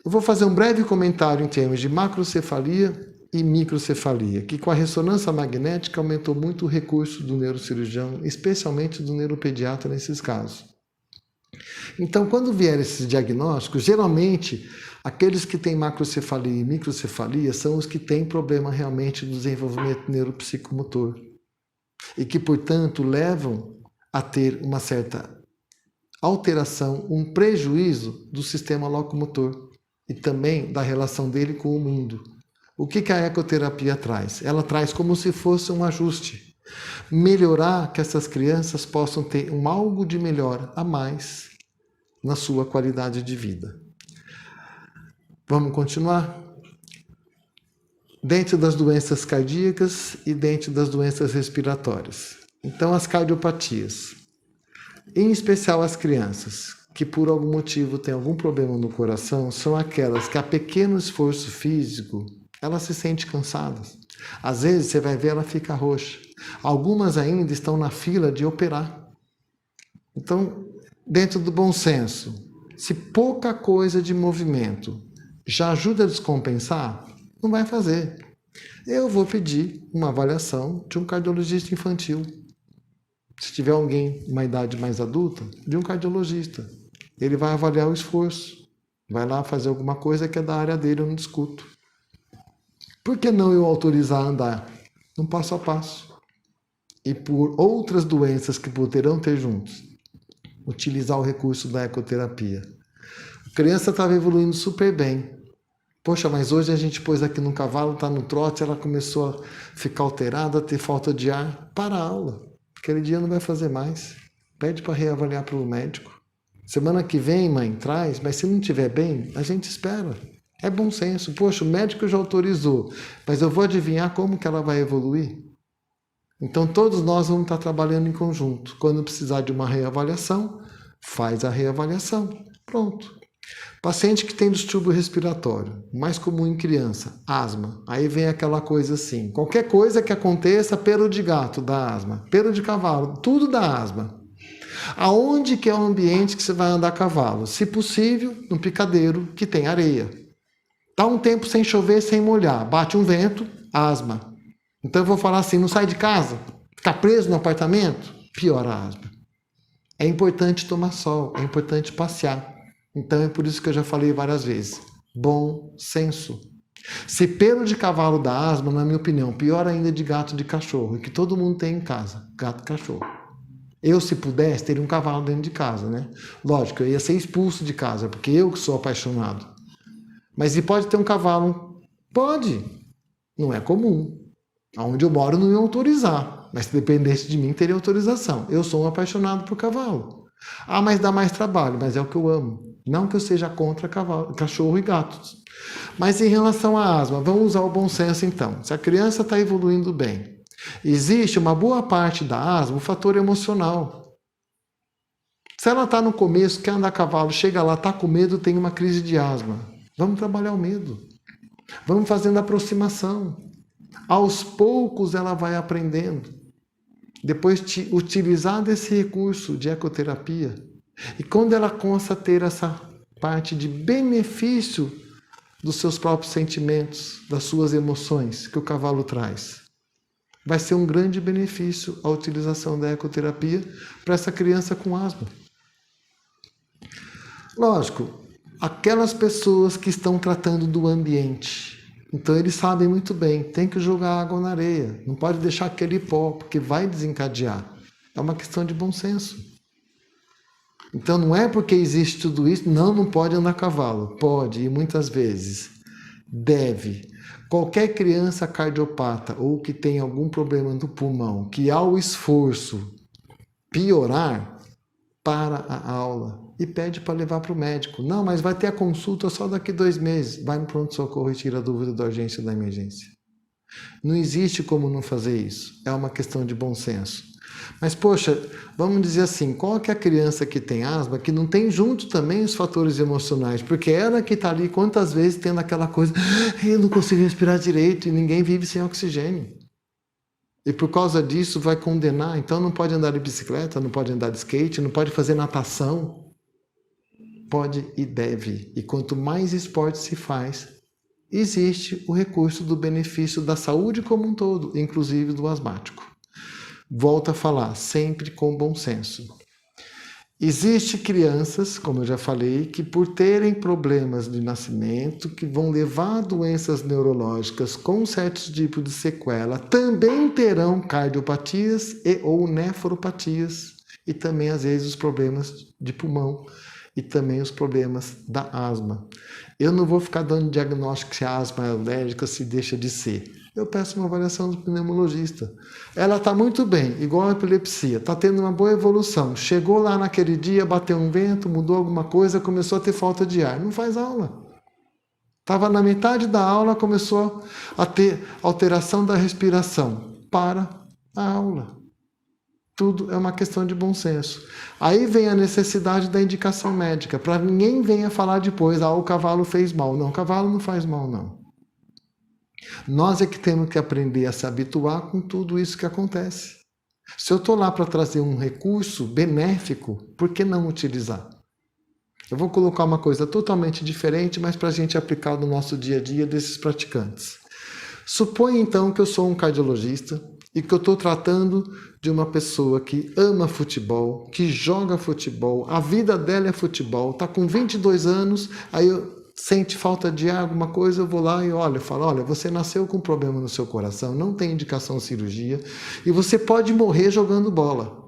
Eu vou fazer um breve comentário em termos de macrocefalia e microcefalia, que com a ressonância magnética aumentou muito o recurso do neurocirurgião, especialmente do neuropediatra nesses casos. Então, quando vier esses diagnósticos, geralmente, aqueles que têm macrocefalia e microcefalia são os que têm problema realmente do desenvolvimento neuropsicomotor e que, portanto, levam a ter uma certa alteração, um prejuízo do sistema locomotor e também da relação dele com o mundo. O que a ecoterapia traz? Ela traz como se fosse um ajuste. Melhorar que essas crianças possam ter algo de melhor a mais na sua qualidade de vida. Vamos continuar? Dentro das doenças cardíacas e dentro das doenças respiratórias. Então, as cardiopatias. Em especial as crianças que por algum motivo têm algum problema no coração, são aquelas que a pequeno esforço físico elas se sentem cansadas. Às vezes você vai ver ela fica roxa. Algumas ainda estão na fila de operar. Então, dentro do bom senso, se pouca coisa de movimento já ajuda a descompensar, não vai fazer. Eu vou pedir uma avaliação de um cardiologista infantil. Se tiver alguém uma idade mais adulta, de um cardiologista. Ele vai avaliar o esforço. Vai lá fazer alguma coisa que é da área dele, eu não discuto. Por que não eu autorizar a andar? Um passo a passo. E por outras doenças que poderão ter juntos, utilizar o recurso da ecoterapia. A criança estava evoluindo super bem. Poxa, mas hoje a gente pôs aqui no cavalo, está no trote, ela começou a ficar alterada, a ter falta de ar. Para a aula. Aquele dia não vai fazer mais. Pede para reavaliar pelo médico. Semana que vem, mãe, traz, mas se não estiver bem, a gente espera. É bom senso. Poxa, o médico já autorizou, mas eu vou adivinhar como que ela vai evoluir? Então todos nós vamos estar trabalhando em conjunto. Quando precisar de uma reavaliação, faz a reavaliação. Pronto. Paciente que tem distúrbio respiratório, mais comum em criança, asma. Aí vem aquela coisa assim, qualquer coisa que aconteça, pelo de gato dá asma, pelo de cavalo, tudo dá asma. Aonde que é o ambiente que você vai andar a cavalo? Se possível, no picadeiro que tem areia. Tá um tempo sem chover, sem molhar, bate um vento, asma. Então eu vou falar assim, não sai de casa, ficar preso no apartamento, piora a asma. É importante tomar sol, é importante passear. Então é por isso que eu já falei várias vezes. Bom senso. Se pelo de cavalo dá asma, na minha opinião, pior ainda de gato de cachorro, que todo mundo tem em casa, gato e cachorro. Eu, se pudesse, teria um cavalo dentro de casa, né? Lógico, eu ia ser expulso de casa, porque eu que sou apaixonado. Mas e pode ter um cavalo? Pode. Não é comum. Onde eu moro não ia autorizar, mas se dependesse de mim, teria autorização. Eu sou um apaixonado por cavalo. Ah, mas dá mais trabalho, mas é o que eu amo. Não que eu seja contra cavalo, cachorro e gatos. Mas em relação à asma, vamos usar o bom senso então. Se a criança está evoluindo bem, existe uma boa parte da asma, o fator emocional. Se ela está no começo, quer andar a cavalo, chega lá, está com medo, tem uma crise de asma. Vamos trabalhar o medo. Vamos fazendo aproximação. Aos poucos ela vai aprendendo. Depois utilizar desse recurso de ecoterapia. E quando ela começa a ter essa parte de benefício dos seus próprios sentimentos, das suas emoções que o cavalo traz, vai ser um grande benefício a utilização da ecoterapia para essa criança com asma. Lógico, aquelas pessoas que estão tratando do ambiente, então eles sabem muito bem, tem que jogar água na areia, não pode deixar aquele pó, porque vai desencadear. É uma questão de bom senso. Então não é porque existe tudo isso, não pode andar a cavalo. Pode, e muitas vezes deve. Qualquer criança cardiopata ou que tem algum problema do pulmão, que ao esforço piorar, para a aula e pede para levar para o médico. Não, mas vai ter a consulta só daqui 2 meses. Vai no pronto-socorro e tira a dúvida da urgência da emergência. Não existe como não fazer isso. É uma questão de bom senso. Mas, poxa, vamos dizer assim, qual que é a criança que tem asma que não tem junto também os fatores emocionais? Porque ela que está ali, quantas vezes tendo aquela coisa, eu não consigo respirar direito e ninguém vive sem oxigênio. E por causa disso vai condenar, então não pode andar de bicicleta, não pode andar de skate, não pode fazer natação. Pode e deve. E quanto mais esporte se faz, existe o recurso do benefício da saúde como um todo, inclusive do asmático. Volto a falar, sempre com bom senso. Existem crianças, como eu já falei, que por terem problemas de nascimento, que vão levar a doenças neurológicas com certos tipos de sequela, também terão cardiopatias e ou nefropatias, e também às vezes os problemas de pulmão, e também os problemas da asma. Eu não vou ficar dando diagnóstico se a asma é alérgica, se deixa de ser. Eu peço uma avaliação do pneumologista. Ela está muito bem, igual a epilepsia, está tendo uma boa evolução. Chegou lá naquele dia, bateu um vento, mudou alguma coisa, começou a ter falta de ar. Não faz aula. Estava na metade da aula, começou a ter alteração da respiração. Para a aula. Tudo é uma questão de bom senso. Aí vem a necessidade da indicação médica, para ninguém venha falar depois, o cavalo fez mal. Não, o cavalo não faz mal, não. Nós é que temos que aprender a se habituar com tudo isso que acontece. Se eu estou lá para trazer um recurso benéfico, por que não utilizar? Eu vou colocar uma coisa totalmente diferente, mas para a gente aplicar no nosso dia a dia desses praticantes. Suponha então que eu sou um cardiologista e que eu estou tratando de uma pessoa que ama futebol, que joga futebol, a vida dela é futebol, está com 22 anos, aí sente falta de ar, alguma coisa, eu vou lá e falo, olha, você nasceu com um problema no seu coração, não tem indicação de cirurgia, e você pode morrer jogando bola.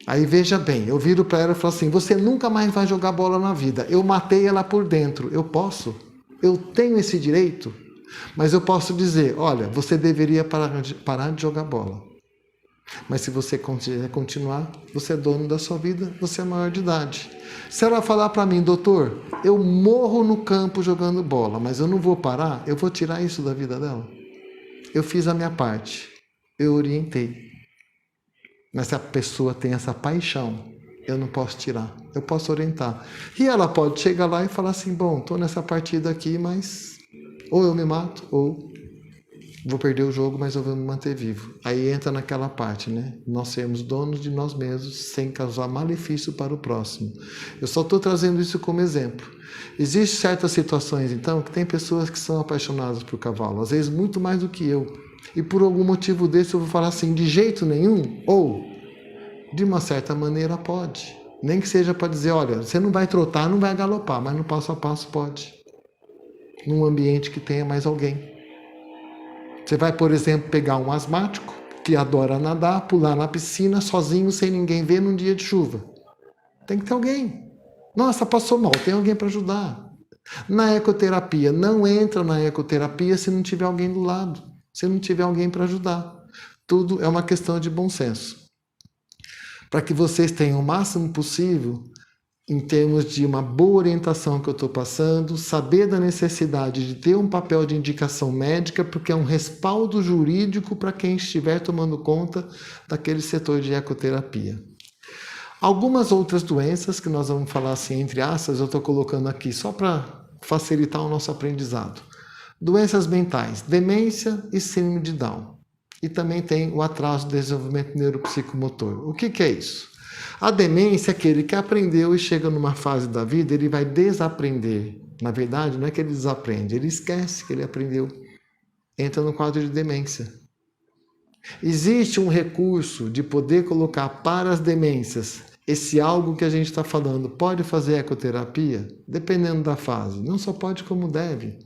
Aí veja bem, eu viro para ela e falo assim, você nunca mais vai jogar bola na vida, eu matei ela por dentro, eu posso? Eu tenho esse direito? Mas eu posso dizer, olha, você deveria parar de jogar bola. Mas se você continuar, você é dono da sua vida, você é maior de idade. Se ela falar para mim, doutor, eu morro no campo jogando bola, mas eu não vou parar, eu vou tirar isso da vida dela. Eu fiz a minha parte. eu orientei. Mas se a pessoa tem essa paixão, eu não posso tirar, eu posso orientar. E ela pode chegar lá e falar assim, bom, estou nessa partida aqui, mas ou eu me mato, ou vou perder o jogo, mas eu vou me manter vivo. Aí entra naquela parte, né? Nós sermos donos de nós mesmos sem causar malefício para o próximo. Eu só estou trazendo isso como exemplo. Existem certas situações, então, que tem pessoas que são apaixonadas por cavalo, às vezes muito mais do que eu. E por algum motivo desse eu vou falar assim, de jeito nenhum, ou de uma certa maneira pode. Nem que seja para dizer, olha, você não vai trotar, não vai galopar, mas no passo a passo pode. Num ambiente que tenha mais alguém. Você vai, por exemplo, pegar um asmático que adora nadar, pular na piscina sozinho, sem ninguém ver num dia de chuva. Tem que ter alguém. Nossa, passou mal, tem alguém para ajudar. Na ecoterapia, não entra na ecoterapia se não tiver alguém do lado, se não tiver alguém para ajudar. Tudo é uma questão de bom senso. Para que vocês tenham o máximo possível, em termos de uma boa orientação que eu estou passando, saber da necessidade de ter um papel de indicação médica, porque é um respaldo jurídico para quem estiver tomando conta daquele setor de ecoterapia. Algumas outras doenças que nós vamos falar assim, entre aspas, eu estou colocando aqui só para facilitar o nosso aprendizado. Doenças mentais, demência e síndrome de Down. E também tem o atraso do desenvolvimento neuropsicomotor. O que é isso? A demência é aquele que aprendeu e chega numa fase da vida, ele vai desaprender. Na verdade, não é que ele desaprende, ele esquece que ele aprendeu. Entra no quadro de demência. Existe um recurso de poder colocar para as demências esse algo que a gente está falando. Pode fazer ecoterapia? Dependendo da fase. Não só pode como deve.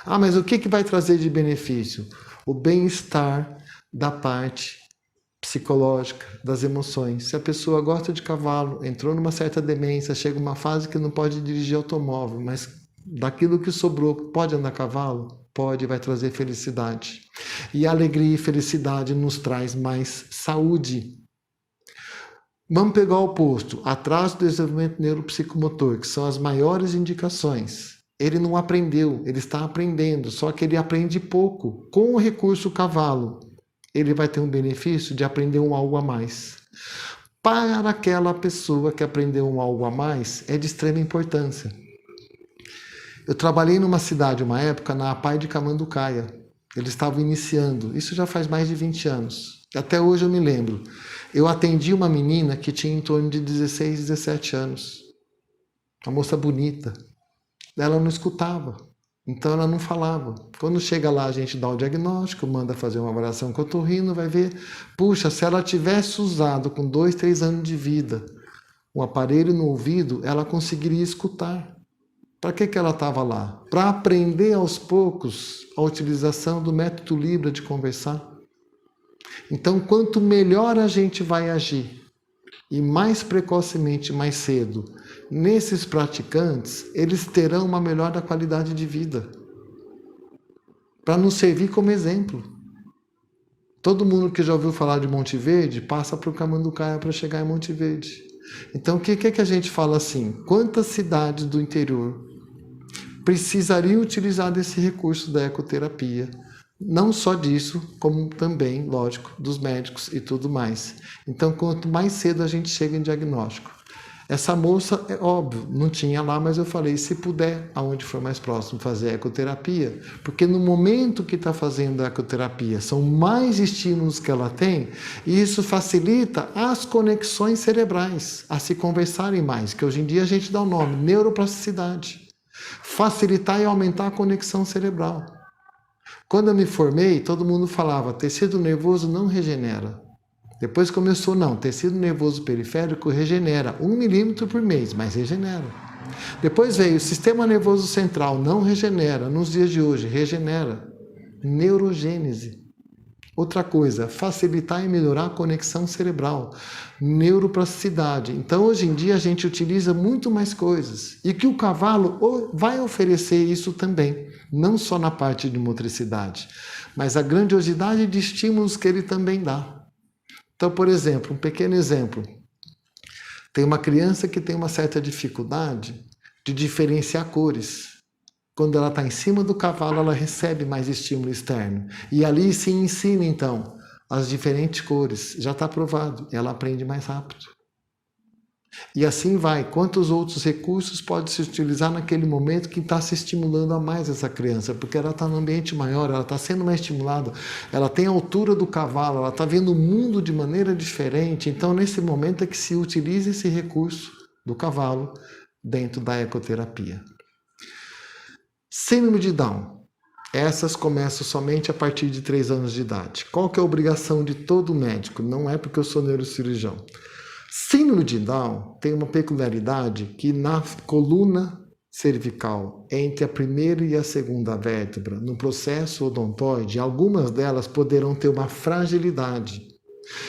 Ah, mas o que vai trazer de benefício? O bem-estar da parte psicológica, das emoções. Se a pessoa gosta de cavalo, entrou numa certa demência, chega uma fase que não pode dirigir automóvel, mas daquilo que sobrou, pode andar a cavalo? Pode, vai trazer felicidade. E alegria e felicidade nos traz mais saúde. Vamos pegar o oposto, atraso do desenvolvimento neuropsicomotor, que são as maiores indicações. Ele não aprendeu, ele está aprendendo, só que ele aprende pouco. Com o recurso cavalo, ele vai ter um benefício de aprender um algo a mais. Para aquela pessoa que aprendeu um algo a mais, é de extrema importância. Eu trabalhei numa cidade, uma época, na APAI de Camanducaia. Eles estavam iniciando, isso já faz mais de 20 anos. Até hoje eu me lembro. Eu atendi uma menina que tinha em torno de 16, 17 anos. Uma moça bonita. Ela não escutava, então ela não falava. Quando chega lá, a gente dá o diagnóstico, manda fazer uma avaliação com o otorrino, vai ver, puxa, se ela tivesse usado com 2, 3 anos de vida um aparelho no ouvido, ela conseguiria escutar. Para que ela estava lá? Para aprender aos poucos a utilização do método Libra de conversar. Então, quanto melhor a gente vai agir, e mais precocemente, mais cedo, nesses praticantes, eles terão uma melhor qualidade de vida. Para nos servir como exemplo. Todo mundo que já ouviu falar de Monte Verde, passa para o Camanducaia para chegar em Monte Verde. Então, o que a gente fala assim? Quantas cidades do interior precisariam utilizar desse recurso da ecoterapia? Não só disso, como também, lógico, dos médicos e tudo mais. Então, quanto mais cedo a gente chega em diagnóstico. Essa moça, é óbvio, não tinha lá, mas eu falei, se puder, aonde for mais próximo, fazer ecoterapia, porque no momento que está fazendo a ecoterapia, são mais estímulos que ela tem, e isso facilita as conexões cerebrais, a se conversarem mais, que hoje em dia a gente dá o nome, neuroplasticidade. Facilitar e aumentar a conexão cerebral. Quando eu me formei, todo mundo falava, tecido nervoso não regenera. Depois começou, não, tecido nervoso periférico regenera 1 milímetro por mês, mas regenera. Depois veio, sistema nervoso central não regenera, nos dias de hoje, regenera. Neurogênese. Outra coisa, facilitar e melhorar a conexão cerebral. Neuroplasticidade. Então, hoje em dia, a gente utiliza muito mais coisas. E que o cavalo vai oferecer isso também. Não só na parte de motricidade, mas a grandiosidade de estímulos que ele também dá. Então, por exemplo, um pequeno exemplo. Tem uma criança que tem uma certa dificuldade de diferenciar cores. Quando ela está em cima do cavalo, ela recebe mais estímulo externo. E ali se ensina, então, as diferentes cores. Já está provado, ela aprende mais rápido. E assim vai. Quantos outros recursos pode se utilizar naquele momento que está se estimulando a mais essa criança? Porque ela está num ambiente maior, ela está sendo mais estimulada, ela tem a altura do cavalo, ela está vendo o mundo de maneira diferente. Então, nesse momento é que se utiliza esse recurso do cavalo dentro da ecoterapia. Síndrome de Down. Essas começam somente a partir de 3 anos de idade. Qual que é a obrigação de todo médico? Não é porque eu sou neurocirurgião. Síndrome de Down tem uma peculiaridade que na coluna cervical, entre a primeira e a segunda vértebra, no processo odontoide, algumas delas poderão ter uma fragilidade,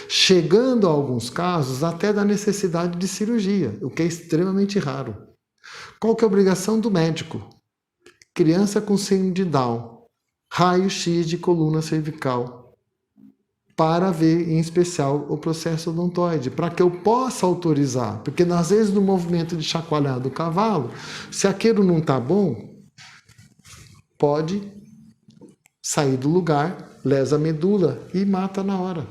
chegando a alguns casos até da necessidade de cirurgia, o que é extremamente raro. Qual que é a obrigação do médico? Criança com síndrome de Down, raio-x de coluna cervical, para ver, em especial, o processo odontoide, para que eu possa autorizar. Porque, às vezes, no movimento de chacoalhar do cavalo, se aquilo não está bom, pode sair do lugar, lesa a medula e mata na hora.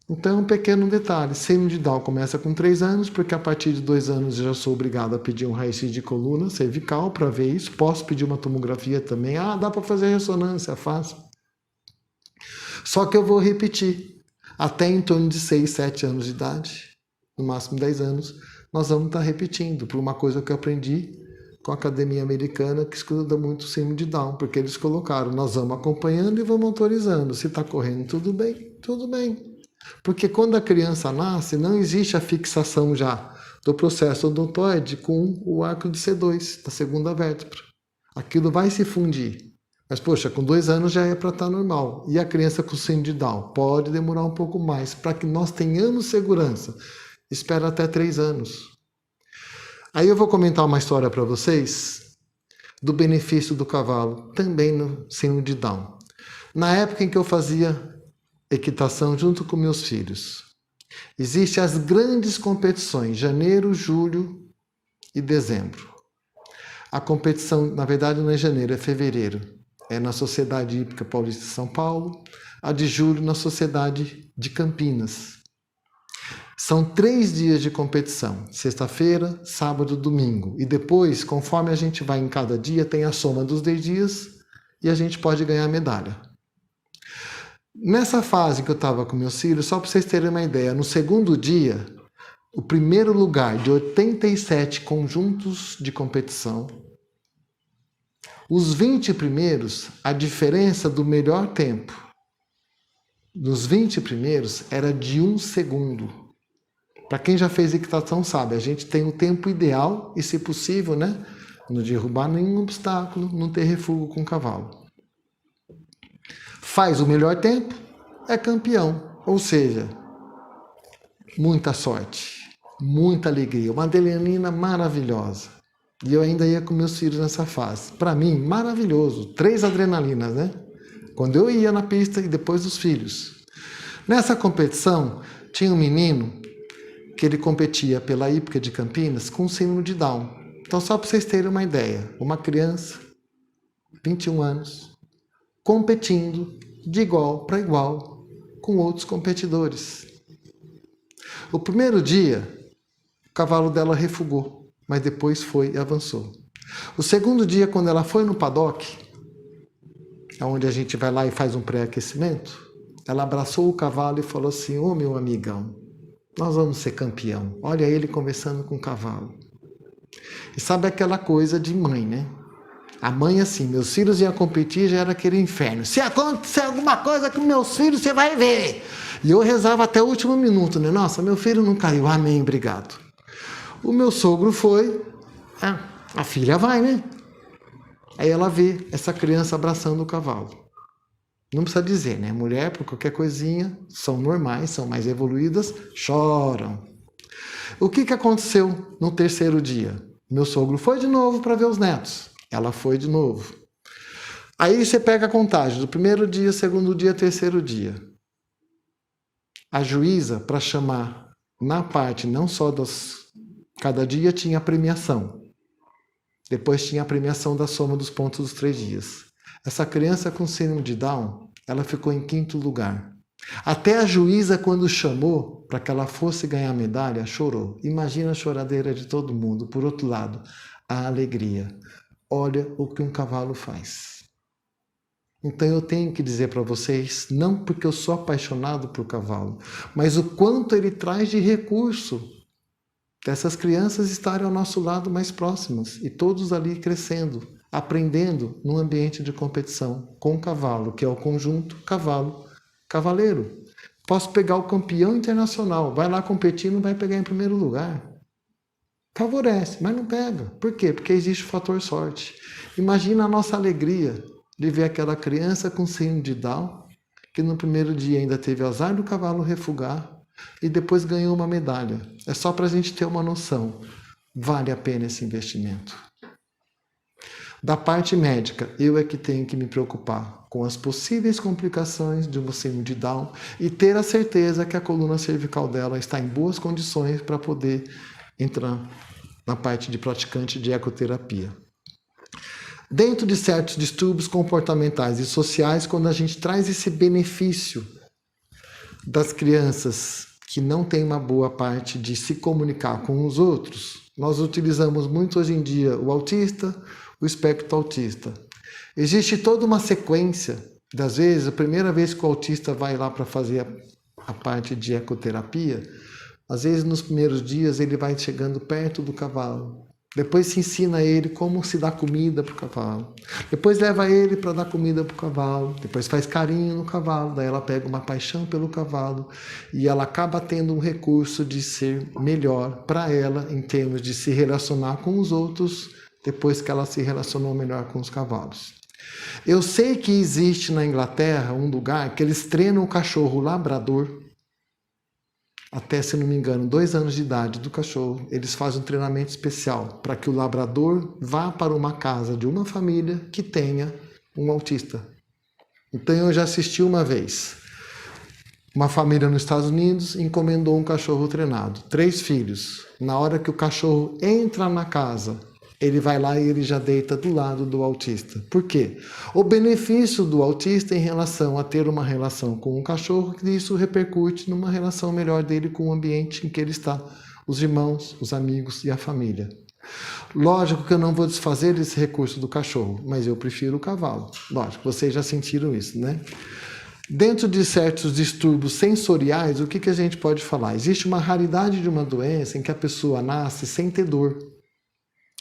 Então, um pequeno detalhe. Síndrome de Down começa com 3 anos, porque a partir de 2 anos eu já sou obrigado a pedir um raio-x de coluna cervical para ver isso. Posso pedir uma tomografia também. Dá para fazer ressonância, fácil. Só que eu vou repetir. Até em torno de 6, 7 anos de idade, no máximo 10 anos, nós vamos estar repetindo, por uma coisa que eu aprendi com a academia americana, que estuda muito o síndrome de Down, porque eles colocaram, nós vamos acompanhando e vamos autorizando. Se está correndo tudo bem, tudo bem. Porque quando a criança nasce, não existe a fixação já do processo odontoide com o arco de C2, da segunda vértebra. Aquilo vai se fundir. Mas, poxa, com 2 anos já é para estar normal. E a criança com síndrome de Down pode demorar um pouco mais para que nós tenhamos segurança. Espera até 3 anos. Aí eu vou comentar uma história para vocês do benefício do cavalo, também no síndrome de Down. Na época em que eu fazia equitação junto com meus filhos, existem as grandes competições, janeiro, julho e dezembro. A competição, na verdade, não é janeiro, é fevereiro. É na Sociedade Hípica Paulista de São Paulo, a de julho na Sociedade de Campinas. São 3 dias de competição, sexta-feira, sábado, domingo. E depois, conforme a gente vai em cada dia, tem a soma dos 10 dias e a gente pode ganhar medalha. Nessa fase que eu estava com meus filhos, só para vocês terem uma ideia, no segundo dia, o primeiro lugar de 87 conjuntos de competição, os 20 primeiros, a diferença do melhor tempo dos 20 primeiros era de 1 segundo. Para quem já fez equitação sabe, a gente tem o tempo ideal e, se possível, né, não derrubar nenhum obstáculo, não ter refúgio com o cavalo. Faz o melhor tempo, é campeão. Ou seja, muita sorte, muita alegria, uma adrenalina maravilhosa. E eu ainda ia com meus filhos nessa fase. Para mim, maravilhoso. 3 adrenalinas, né? Quando eu ia na pista e depois os filhos. Nessa competição, tinha um menino que ele competia pela Hípica de Campinas com síndrome de Down. Então, só para vocês terem uma ideia, uma criança, 21 anos, competindo de igual para igual com outros competidores. O primeiro dia, o cavalo dela refugou, mas depois foi e avançou. O segundo dia, quando ela foi no paddock, onde a gente vai lá e faz um pré-aquecimento, ela abraçou o cavalo e falou assim: ô meu amigão, nós vamos ser campeão. Olha ele conversando com o cavalo. E sabe aquela coisa de mãe, né? A mãe, assim, meus filhos iam competir, já era aquele inferno. Se acontecer alguma coisa com meus filhos, você vai ver. E eu rezava até o último minuto, né? Nossa, meu filho não caiu, amém, obrigado. O meu sogro foi, a filha vai, né? Aí ela vê essa criança abraçando o cavalo. Não precisa dizer, né? Mulher, por qualquer coisinha, são normais, são mais evoluídas, choram. O que aconteceu no terceiro dia? Meu sogro foi de novo para ver os netos. Ela foi de novo. Aí você pega a contagem do primeiro dia, segundo dia, terceiro dia. A juíza, para chamar na parte não só das... Cada dia tinha premiação. Depois tinha a premiação da soma dos pontos dos 3 dias. Essa criança com síndrome de Down, ela ficou em 5º lugar. Até a juíza, quando chamou para que ela fosse ganhar a medalha, chorou. Imagina a choradeira de todo mundo. Por outro lado, a alegria. Olha o que um cavalo faz. Então eu tenho que dizer para vocês, não porque eu sou apaixonado por cavalo, mas o quanto ele traz de recurso dessas crianças estarem ao nosso lado mais próximas e todos ali crescendo, aprendendo num ambiente de competição com o cavalo, que é o conjunto cavalo-cavaleiro. Posso pegar o campeão internacional, vai lá competir e não vai pegar em primeiro lugar. Favorece, mas não pega. Por quê? Porque existe o fator sorte. Imagina a nossa alegria de ver aquela criança com síndrome de Down, que no primeiro dia ainda teve azar do cavalo refugar e depois ganhou uma medalha. É só para a gente ter uma noção. Vale a pena esse investimento. Da parte médica, eu é que tenho que me preocupar com as possíveis complicações de uma síndrome de Down e ter a certeza que a coluna cervical dela está em boas condições para poder entrar na parte de praticante de ecoterapia. Dentro de certos distúrbios comportamentais e sociais, quando a gente traz esse benefício das crianças que não têm uma boa parte de se comunicar com os outros, nós utilizamos muito hoje em dia o autista, o espectro autista. Existe toda uma sequência, das vezes, a primeira vez que o autista vai lá para fazer a parte de ecoterapia, às vezes nos primeiros dias ele vai chegando perto do cavalo. Depois se ensina ele como se dá comida para o cavalo. Depois leva ele para dar comida para o cavalo. Depois faz carinho no cavalo. Daí ela pega uma paixão pelo cavalo. E ela acaba tendo um recurso de ser melhor para ela em termos de se relacionar com os outros depois que ela se relacionou melhor com os cavalos. Eu sei que existe na Inglaterra um lugar que eles treinam o cachorro labrador até, se não me engano, 2 anos de idade do cachorro. Eles fazem um treinamento especial para que o labrador vá para uma casa de uma família que tenha um autista. Então eu já assisti uma vez. Uma família nos Estados Unidos encomendou um cachorro treinado, 3 filhos. Na hora que o cachorro entra na casa, ele vai lá e ele já deita do lado do autista. Por quê? O benefício do autista em relação a ter uma relação com o cachorro, que isso repercute numa relação melhor dele com o ambiente em que ele está, os irmãos, os amigos e a família. Lógico que eu não vou desfazer desse recurso do cachorro, mas eu prefiro o cavalo. Lógico, vocês já sentiram isso, né? Dentro de certos distúrbios sensoriais, o que a gente pode falar? Existe uma raridade de uma doença em que a pessoa nasce sem ter dor.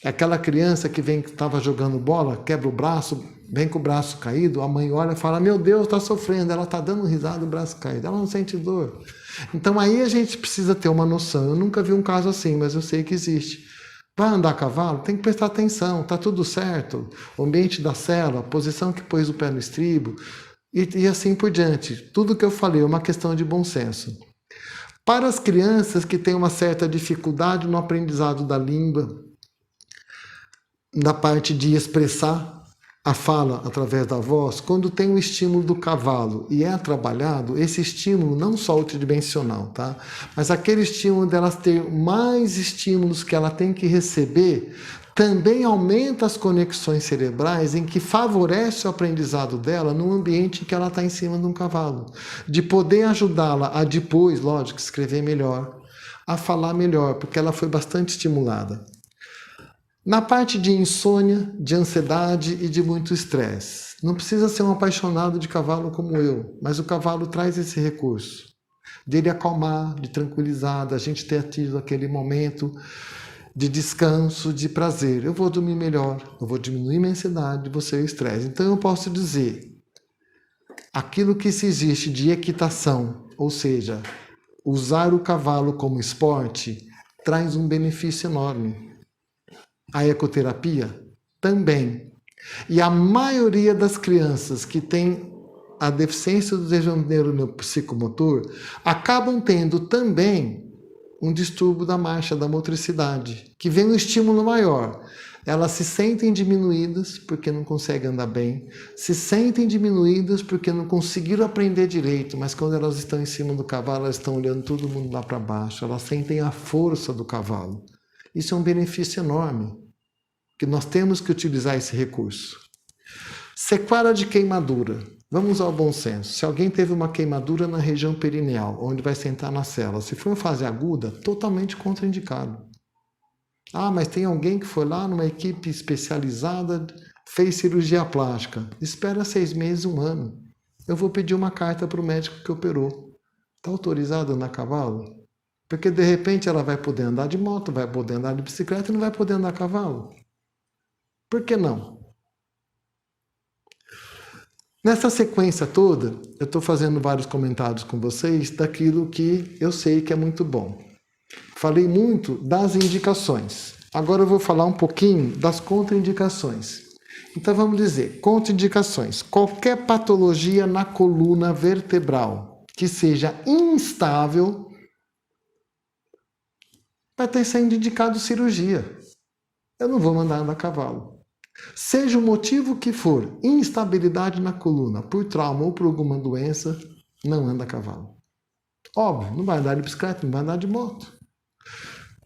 É aquela criança que estava jogando bola, quebra o braço, vem com o braço caído, a mãe olha e fala, meu Deus, está sofrendo, ela está dando risada, o braço caído, ela não sente dor. Então aí a gente precisa ter uma noção. Eu nunca vi um caso assim, mas eu sei que existe. Vai andar a cavalo? Tem que prestar atenção, está tudo certo. O ambiente da sela, a posição que pôs o pé no estribo, e assim por diante. Tudo que eu falei é uma questão de bom senso. Para as crianças que têm uma certa dificuldade no aprendizado da língua, na parte de expressar a fala através da voz, quando tem o estímulo do cavalo e é trabalhado, esse estímulo não só o tridimensional, tá? Mas aquele estímulo delas ter mais estímulos que ela tem que receber, também aumenta as conexões cerebrais em que favorece o aprendizado dela no ambiente em que ela está em cima de um cavalo. De poder ajudá-la a depois, lógico, escrever melhor, a falar melhor, porque ela foi bastante estimulada. Na parte de insônia, de ansiedade e de muito estresse, não precisa ser um apaixonado de cavalo como eu, mas o cavalo traz esse recurso, dele acalmar, de tranquilizar, da gente ter tido aquele momento de descanso, de prazer. Eu vou dormir melhor, eu vou diminuir minha ansiedade, vou ser o estresse. Então eu posso dizer, aquilo que se existe de equitação, ou seja, usar o cavalo como esporte, traz um benefício enorme. A ecoterapia também. E a maioria das crianças que têm a deficiência do desenvolvimento neuropsicomotor acabam tendo também um distúrbio da marcha, da motricidade, que vem um estímulo maior. Elas se sentem diminuídas porque não conseguem andar bem, se sentem diminuídas porque não conseguiram aprender direito, mas quando elas estão em cima do cavalo, elas estão olhando todo mundo lá para baixo, elas sentem a força do cavalo. Isso é um benefício enorme. que nós temos que utilizar esse recurso. Sequela de queimadura. Vamos ao bom senso. Se alguém teve uma queimadura na região perineal, onde vai sentar na cela, se for fase aguda, totalmente contraindicado. Ah, mas tem alguém que foi lá numa equipe especializada, fez cirurgia plástica. Espera 6 meses, 1 ano. Eu vou pedir uma carta para o médico que operou. Está autorizado a andar a cavalo? Porque de repente ela vai poder andar de moto, vai poder andar de bicicleta e não vai poder andar a cavalo. Por que não? Nessa sequência toda, eu estou fazendo vários comentários com vocês daquilo que eu sei que é muito bom. Falei muito das indicações. Agora eu vou falar um pouquinho das contraindicações. Então vamos dizer, contraindicações. Qualquer patologia na coluna vertebral que seja instável vai ter sendo indicado cirurgia. Eu não vou mandar andar a cavalo. Seja o motivo que for, instabilidade na coluna, por trauma ou por alguma doença, não anda a cavalo. Óbvio, não vai andar de bicicleta, não vai andar de moto.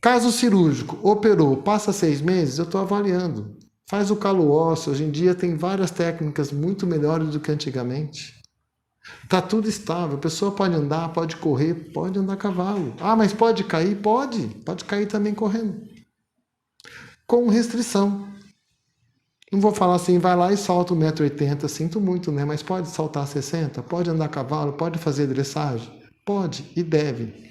Caso cirúrgico, operou, passa 6 meses, eu estou avaliando. Faz o calo ósseo, hoje em dia tem várias técnicas muito melhores do que antigamente. Está tudo estável, a pessoa pode andar, pode correr, pode andar a cavalo. Ah, mas pode cair? Pode cair também correndo. Com restrição. Não vou falar assim, vai lá e salta 1,80 m, sinto muito, né? Mas pode saltar 60? Pode andar a cavalo? Pode fazer dressagem? Pode e deve.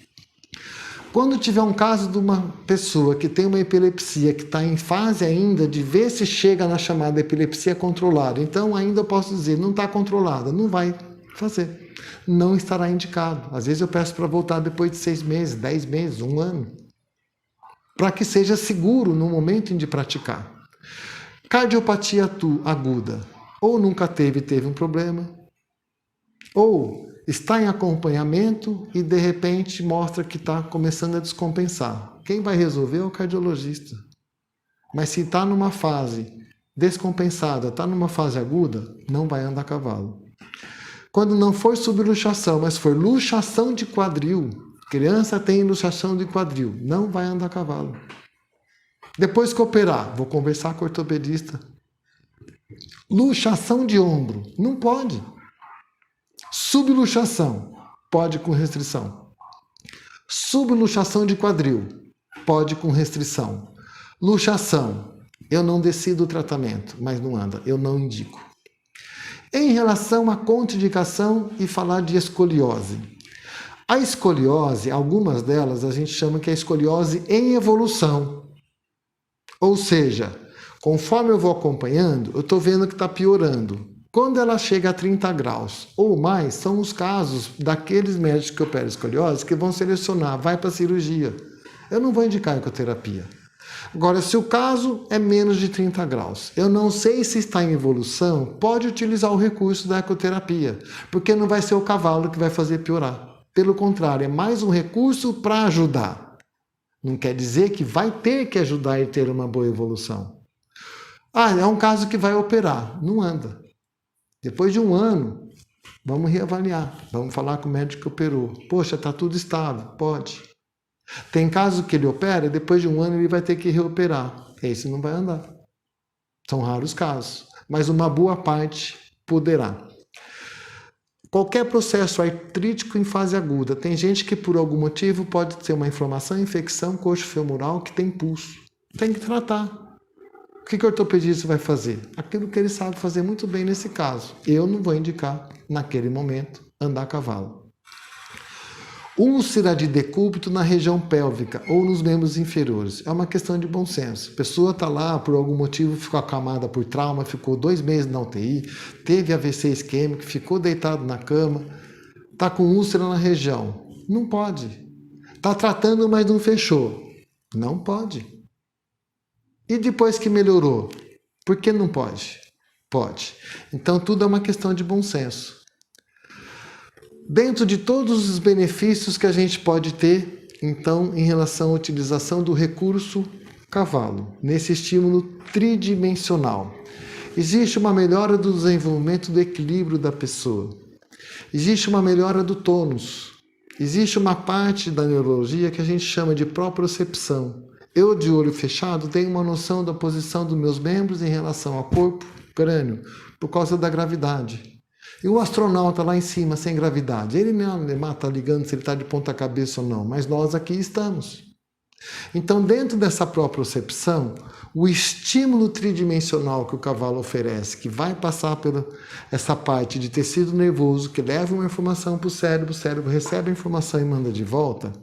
Quando tiver um caso de uma pessoa que tem uma epilepsia, que está em fase ainda de ver se chega na chamada epilepsia controlada, então ainda eu posso dizer, não está controlada, não vai fazer. Não estará indicado. Às vezes eu peço para voltar depois de 6 meses, 10 meses, 1 ano, para que seja seguro no momento de praticar. Cardiopatia aguda, ou nunca teve um problema, ou está em acompanhamento e de repente mostra que está começando a descompensar. Quem vai resolver é o cardiologista. Mas se está numa fase descompensada, está numa fase aguda, não vai andar a cavalo. Quando não for subluxação, mas for luxação de quadril, criança tem luxação de quadril, não vai andar a cavalo. Depois que operar, vou conversar com o ortopedista. Luxação de ombro, não pode. Subluxação, pode com restrição. Subluxação de quadril, pode com restrição. Luxação, eu não decido o tratamento, mas não anda, eu não indico. Em relação à contraindicação e falar de escoliose. A escoliose, algumas delas a gente chama que é escoliose em evolução. Ou seja, conforme eu vou acompanhando, eu estou vendo que está piorando. Quando ela chega a 30 graus ou mais, são os casos daqueles médicos que operam escoliose que vão selecionar, vai para a cirurgia. Eu não vou indicar ecoterapia. Agora, se o caso é menos de 30 graus, eu não sei se está em evolução, pode utilizar o recurso da ecoterapia, porque não vai ser o cavalo que vai fazer piorar. Pelo contrário, é mais um recurso para ajudar. Não quer dizer que vai ter que ajudar e ter uma boa evolução. Ah, é um caso que vai operar. Não anda. Depois de 1 ano, vamos reavaliar. Vamos falar com o médico que operou. Poxa, está tudo estável. Pode. Tem caso que ele opera e depois de 1 ano ele vai ter que reoperar. Esse não vai andar. São raros casos. Mas uma boa parte poderá. Qualquer processo artrítico em fase aguda. Tem gente que por algum motivo pode ter uma inflamação, infecção coxofemoral que tem pulso. Tem que tratar. O que o ortopedista vai fazer? Aquilo que ele sabe fazer muito bem nesse caso. Eu não vou indicar, naquele momento, andar a cavalo. Úlcera de decúbito na região pélvica ou nos membros inferiores. É uma questão de bom senso. A pessoa está lá, por algum motivo, ficou acamada por trauma, ficou 2 meses na UTI, teve AVC isquêmico, ficou deitado na cama, está com úlcera na região. Não pode. Está tratando, mas não fechou. Não pode. E depois que melhorou, por que não pode? Pode. Então, tudo é uma questão de bom senso. Dentro de todos os benefícios que a gente pode ter, então, em relação à utilização do recurso cavalo, nesse estímulo tridimensional, existe uma melhora do desenvolvimento do equilíbrio da pessoa. Existe uma melhora do tônus. Existe uma parte da neurologia que a gente chama de propriocepção. Eu, de olho fechado, tenho uma noção da posição dos meus membros em relação ao corpo, crânio, por causa da gravidade. E o astronauta lá em cima, sem gravidade, ele não está ligando se ele está de ponta cabeça ou não, mas nós aqui estamos. Então, dentro dessa propriocepção, o estímulo tridimensional que o cavalo oferece, que vai passar por essa parte de tecido nervoso, que leva uma informação para o cérebro recebe a informação e manda de volta,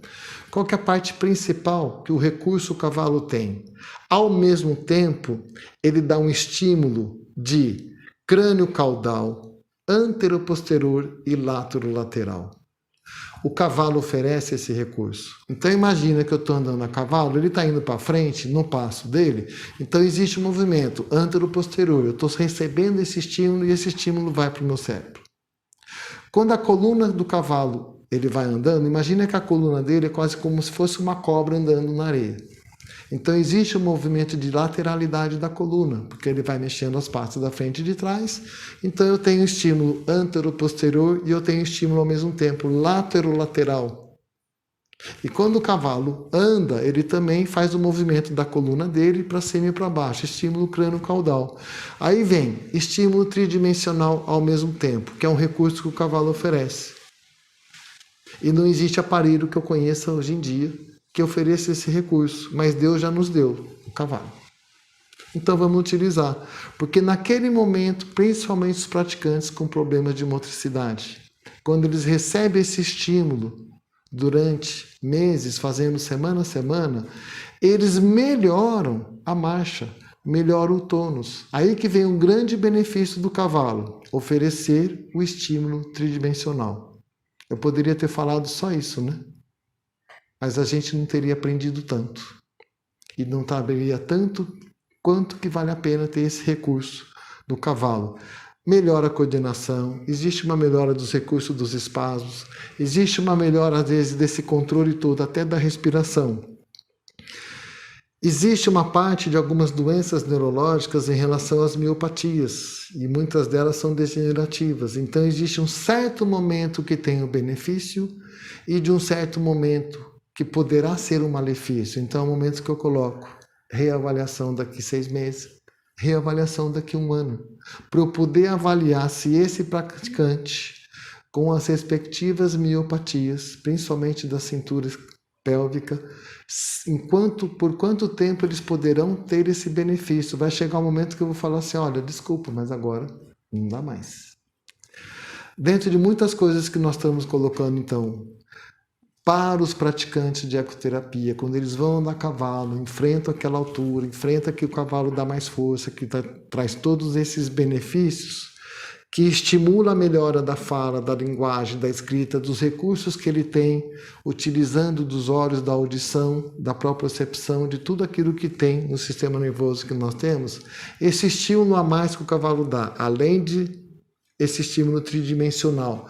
qual que é a parte principal que o recurso o cavalo tem? Ao mesmo tempo, ele dá um estímulo de crânio caudal, anteroposterior e lateral. O cavalo oferece esse recurso. Então imagina que eu estou andando a cavalo, ele está indo para frente no passo dele, então existe um movimento anteroposterior, eu estou recebendo esse estímulo e esse estímulo vai para o meu cérebro. Quando a coluna do cavalo ele vai andando, imagina que a coluna dele é quase como se fosse uma cobra andando na areia. Então existe um movimento de lateralidade da coluna, porque ele vai mexendo as partes da frente e de trás. Então eu tenho estímulo antero-posterior e eu tenho estímulo ao mesmo tempo latero-lateral. E quando o cavalo anda, ele também faz o movimento da coluna dele para cima e para baixo, estímulo crânio-caudal. Aí vem estímulo tridimensional ao mesmo tempo, que é um recurso que o cavalo oferece. E não existe aparelho que eu conheça hoje em dia que ofereça esse recurso, mas Deus já nos deu o cavalo. Então vamos utilizar, porque naquele momento, principalmente os praticantes com problemas de motricidade, quando eles recebem esse estímulo durante meses, fazendo semana a semana, eles melhoram a marcha, melhoram o tônus. Aí que vem um grande benefício do cavalo, oferecer o estímulo tridimensional. Eu poderia ter falado só isso, né? Mas a gente não teria aprendido tanto. E não saberia tanto quanto que vale a pena ter esse recurso do cavalo. Melhora a coordenação, existe uma melhora dos recursos dos espasmos, existe uma melhora, às vezes, desse controle todo, até da respiração. Existe uma parte de algumas doenças neurológicas em relação às miopatias, e muitas delas são degenerativas. Então, existe um certo momento que tem o benefício e de um certo momento que poderá ser um malefício. Então, é o momento que eu coloco reavaliação daqui 6 meses, reavaliação daqui 1 ano, para eu poder avaliar se esse praticante, com as respectivas miopatias, principalmente da cintura pélvica, por quanto tempo eles poderão ter esse benefício. Vai chegar um momento que eu vou falar assim, olha, desculpa, mas agora não dá mais. Dentro de muitas coisas que nós estamos colocando, então, para os praticantes de ecoterapia, quando eles vão andar a cavalo, enfrentam aquela altura, enfrentam que o cavalo dá mais força, que traz todos esses benefícios, que estimula a melhora da fala, da linguagem, da escrita, dos recursos que ele tem, utilizando dos olhos, da audição, da propriocepção, de tudo aquilo que tem no sistema nervoso que nós temos, esse estímulo a mais que o cavalo dá, além de esse estímulo tridimensional.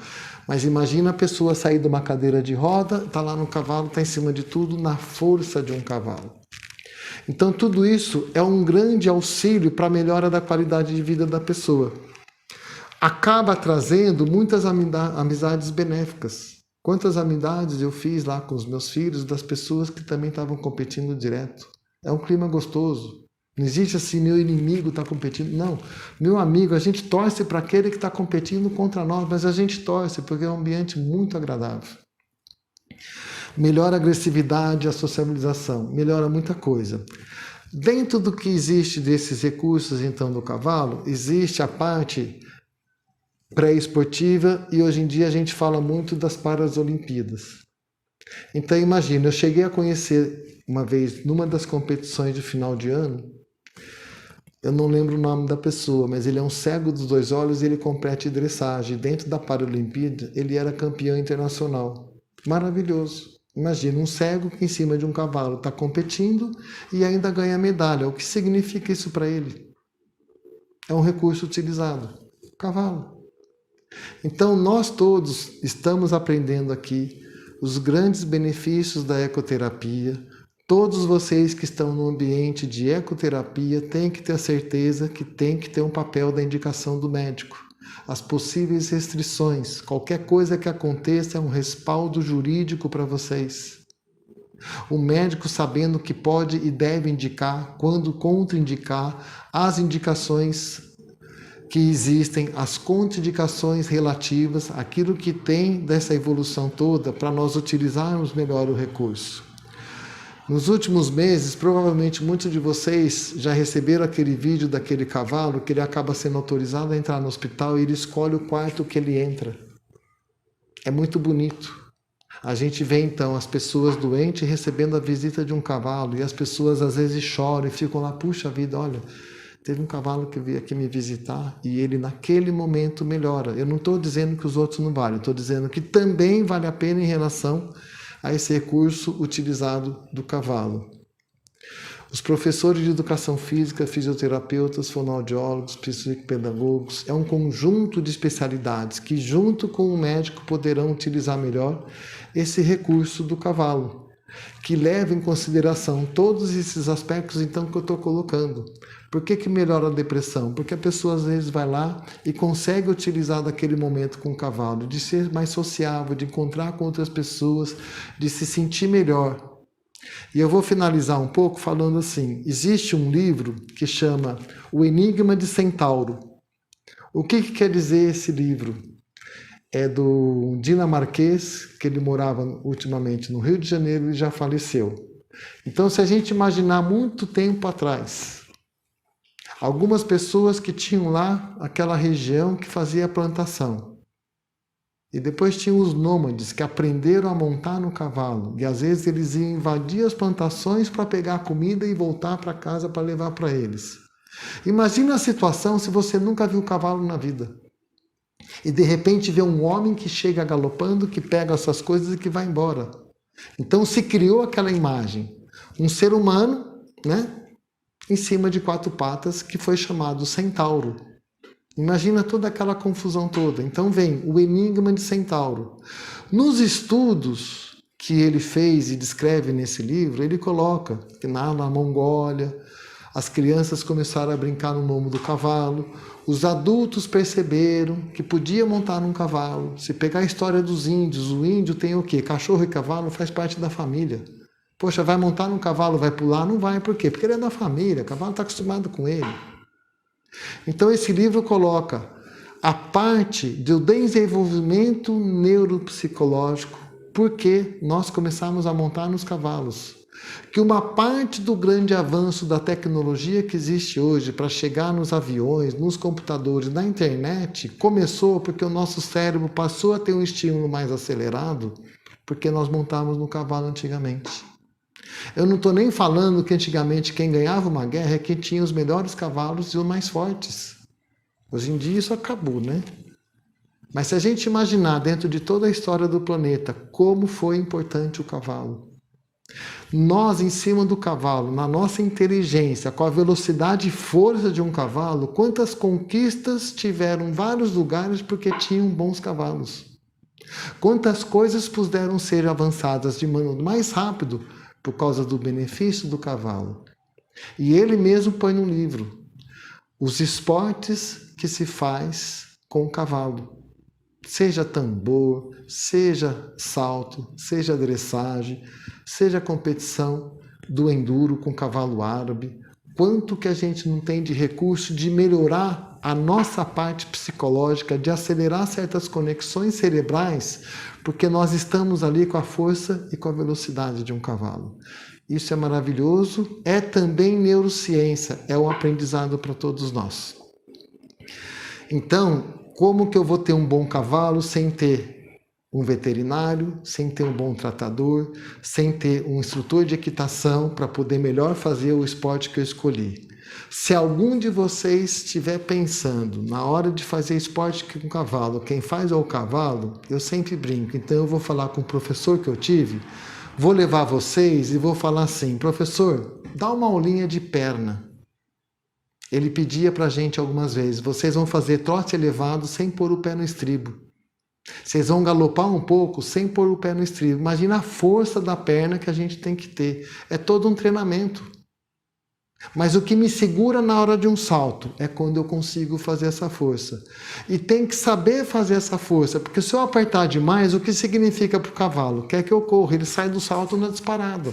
Mas imagina a pessoa sair de uma cadeira de roda, está lá no cavalo, está em cima de tudo, na força de um cavalo. Então tudo isso é um grande auxílio para a melhora da qualidade de vida da pessoa. Acaba trazendo muitas amizades benéficas. Quantas amizades eu fiz lá com os meus filhos, das pessoas que também estavam competindo direto. É um clima gostoso. Não existe assim, meu inimigo está competindo. Não, meu amigo, a gente torce para aquele que está competindo contra nós, mas a gente torce porque é um ambiente muito agradável. Melhora a agressividade, a sociabilização, melhora muita coisa. Dentro do que existe desses recursos, então, do cavalo, existe a parte pré-esportiva e hoje em dia a gente fala muito das Paralimpíadas. Então imagina, eu cheguei a conhecer uma vez, numa das competições de final de ano, eu não lembro o nome da pessoa, mas ele é um cego dos 2 olhos e ele compete dressagem. Dentro da Paralimpíada, ele era campeão internacional. Maravilhoso. Imagina, um cego que em cima de um cavalo está competindo e ainda ganha medalha. O que significa isso para ele? É um recurso utilizado. Cavalo. Então, nós todos estamos aprendendo aqui os grandes benefícios da ecoterapia. Todos vocês que estão no ambiente de ecoterapia têm que ter a certeza que tem que ter um papel da indicação do médico. As possíveis restrições, qualquer coisa que aconteça é um respaldo jurídico para vocês. O médico sabendo que pode e deve indicar, quando contraindicar, as indicações que existem, as contraindicações relativas àquilo que tem dessa evolução toda para nós utilizarmos melhor o recurso. Nos últimos meses, provavelmente muitos de vocês já receberam aquele vídeo daquele cavalo que ele acaba sendo autorizado a entrar no hospital e ele escolhe o quarto que ele entra. É muito bonito. A gente vê então as pessoas doentes recebendo a visita de um cavalo e as pessoas às vezes choram e ficam lá, puxa vida, olha, teve um cavalo que veio aqui me visitar e ele naquele momento melhora. Eu não estou dizendo que os outros não valem, estou dizendo que também vale a pena em relação a esse recurso utilizado do cavalo. Os professores de educação física, fisioterapeutas, fonoaudiólogos, psicopedagogos, é um conjunto de especialidades que junto com o médico poderão utilizar melhor esse recurso do cavalo, que leva em consideração todos esses aspectos então que eu estou colocando. Por que melhora a depressão? Porque a pessoa às vezes vai lá e consegue utilizar daquele momento com o cavalo, de ser mais sociável, de encontrar com outras pessoas, de se sentir melhor. E eu vou finalizar um pouco falando assim, existe um livro que chama O Enigma de Centauro. O que quer dizer esse livro? É do dinamarquês, que ele morava ultimamente no Rio de Janeiro e já faleceu. Então, se a gente imaginar muito tempo atrás, algumas pessoas que tinham lá aquela região que fazia plantação. E depois tinham os nômades que aprenderam a montar no cavalo. E às vezes eles iam invadir as plantações para pegar comida e voltar para casa para levar para eles. Imagina a situação se você nunca viu cavalo na vida. E de repente vê um homem que chega galopando, que pega essas coisas e que vai embora. Então se criou aquela imagem. Um ser humano, né, em cima de 4 patas, que foi chamado centauro. Imagina toda aquela confusão toda. Então vem o enigma de Centauro. Nos estudos que ele fez e descreve nesse livro, ele coloca que na Mongólia, as crianças começaram a brincar no lombo do cavalo, os adultos perceberam que podia montar num cavalo. Se pegar a história dos índios, o índio tem o quê? Cachorro e cavalo faz parte da família. Poxa, vai montar num cavalo, vai pular? Não vai, por quê? Porque ele é da família, o cavalo está acostumado com ele. Então esse livro coloca a parte do desenvolvimento neuropsicológico, porque nós começamos a montar nos cavalos. Que uma parte do grande avanço da tecnologia que existe hoje para chegar nos aviões, nos computadores, na internet, começou porque o nosso cérebro passou a ter um estímulo mais acelerado, porque nós montávamos no cavalo antigamente. Eu não estou nem falando que antigamente quem ganhava uma guerra é quem tinha os melhores cavalos e os mais fortes. Hoje em dia isso acabou, né? Mas se a gente imaginar dentro de toda a história do planeta como foi importante o cavalo, nós em cima do cavalo, na nossa inteligência, com a velocidade e força de um cavalo, quantas conquistas tiveram vários lugares porque tinham bons cavalos. Quantas coisas puderam ser avançadas de modo mais rápido por causa do benefício do cavalo. E ele mesmo põe no livro os esportes que se faz com o cavalo. Seja tambor, seja salto, seja dressagem, seja competição do enduro com cavalo árabe. Quanto que a gente não tem de recurso de melhorar a nossa parte psicológica, de acelerar certas conexões cerebrais, porque nós estamos ali com a força e com a velocidade de um cavalo. Isso é maravilhoso, é também neurociência, é um aprendizado para todos nós. Então, como que eu vou ter um bom cavalo sem ter um veterinário, sem ter um bom tratador, sem ter um instrutor de equitação para poder melhor fazer o esporte que eu escolhi? Se algum de vocês estiver pensando na hora de fazer esporte com o cavalo, quem faz é o cavalo, eu sempre brinco. Então eu vou falar com o professor que eu tive, vou levar vocês e vou falar assim, professor, dá uma aulinha de perna. Ele pedia para a gente algumas vezes, vocês vão fazer trote elevado sem pôr o pé no estribo. Vocês vão galopar um pouco sem pôr o pé no estribo. Imagina a força da perna que a gente tem que ter. É todo um treinamento. Mas o que me segura na hora de um salto é quando eu consigo fazer essa força. E tem que saber fazer essa força, porque se eu apertar demais, o que significa para o cavalo? Quer que eu corra, ele sai do salto na disparada.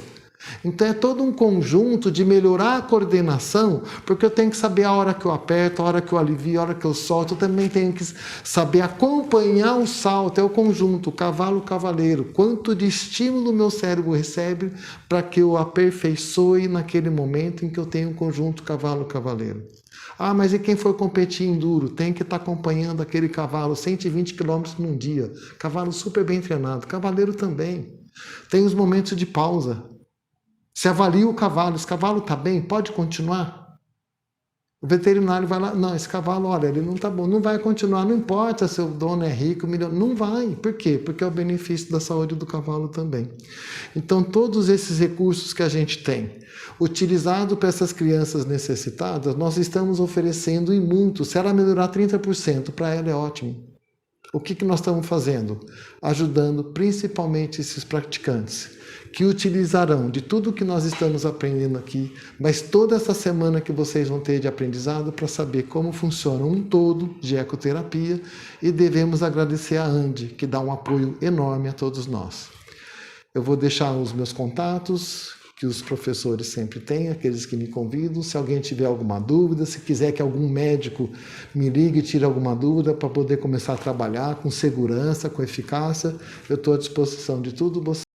Então é todo um conjunto de melhorar a coordenação, porque eu tenho que saber a hora que eu aperto, a hora que eu alivio, a hora que eu solto, eu também tenho que saber acompanhar o salto, é o conjunto, o cavalo, o cavaleiro, quanto de estímulo o meu cérebro recebe para que eu aperfeiçoe naquele momento em que eu tenho um conjunto cavalo-cavaleiro. Ah, mas e quem for competir em enduro? Tem que estar acompanhando aquele cavalo 120 km num dia, cavalo super bem treinado, cavaleiro também. Tem os momentos de pausa. Se avalia o cavalo, esse cavalo está bem, pode continuar? O veterinário vai lá, não, esse cavalo, olha, ele não está bom, não vai continuar, não importa se o dono é rico, milionário, não vai. Por quê? Porque é o benefício da saúde do cavalo também. Então, todos esses recursos que a gente tem, utilizado para essas crianças necessitadas, nós estamos oferecendo em muito. Se ela melhorar 30%, para ela é ótimo. O que nós estamos fazendo? Ajudando principalmente esses praticantes, que utilizarão de tudo que nós estamos aprendendo aqui, mas toda essa semana que vocês vão ter de aprendizado para saber como funciona um todo de ecoterapia, e devemos agradecer a Andy, que dá um apoio enorme a todos nós. Eu vou deixar os meus contatos, que os professores sempre têm, aqueles que me convidam. Se alguém tiver alguma dúvida, se quiser que algum médico me ligue e tire alguma dúvida para poder começar a trabalhar com segurança, com eficácia, eu estou à disposição de tudo.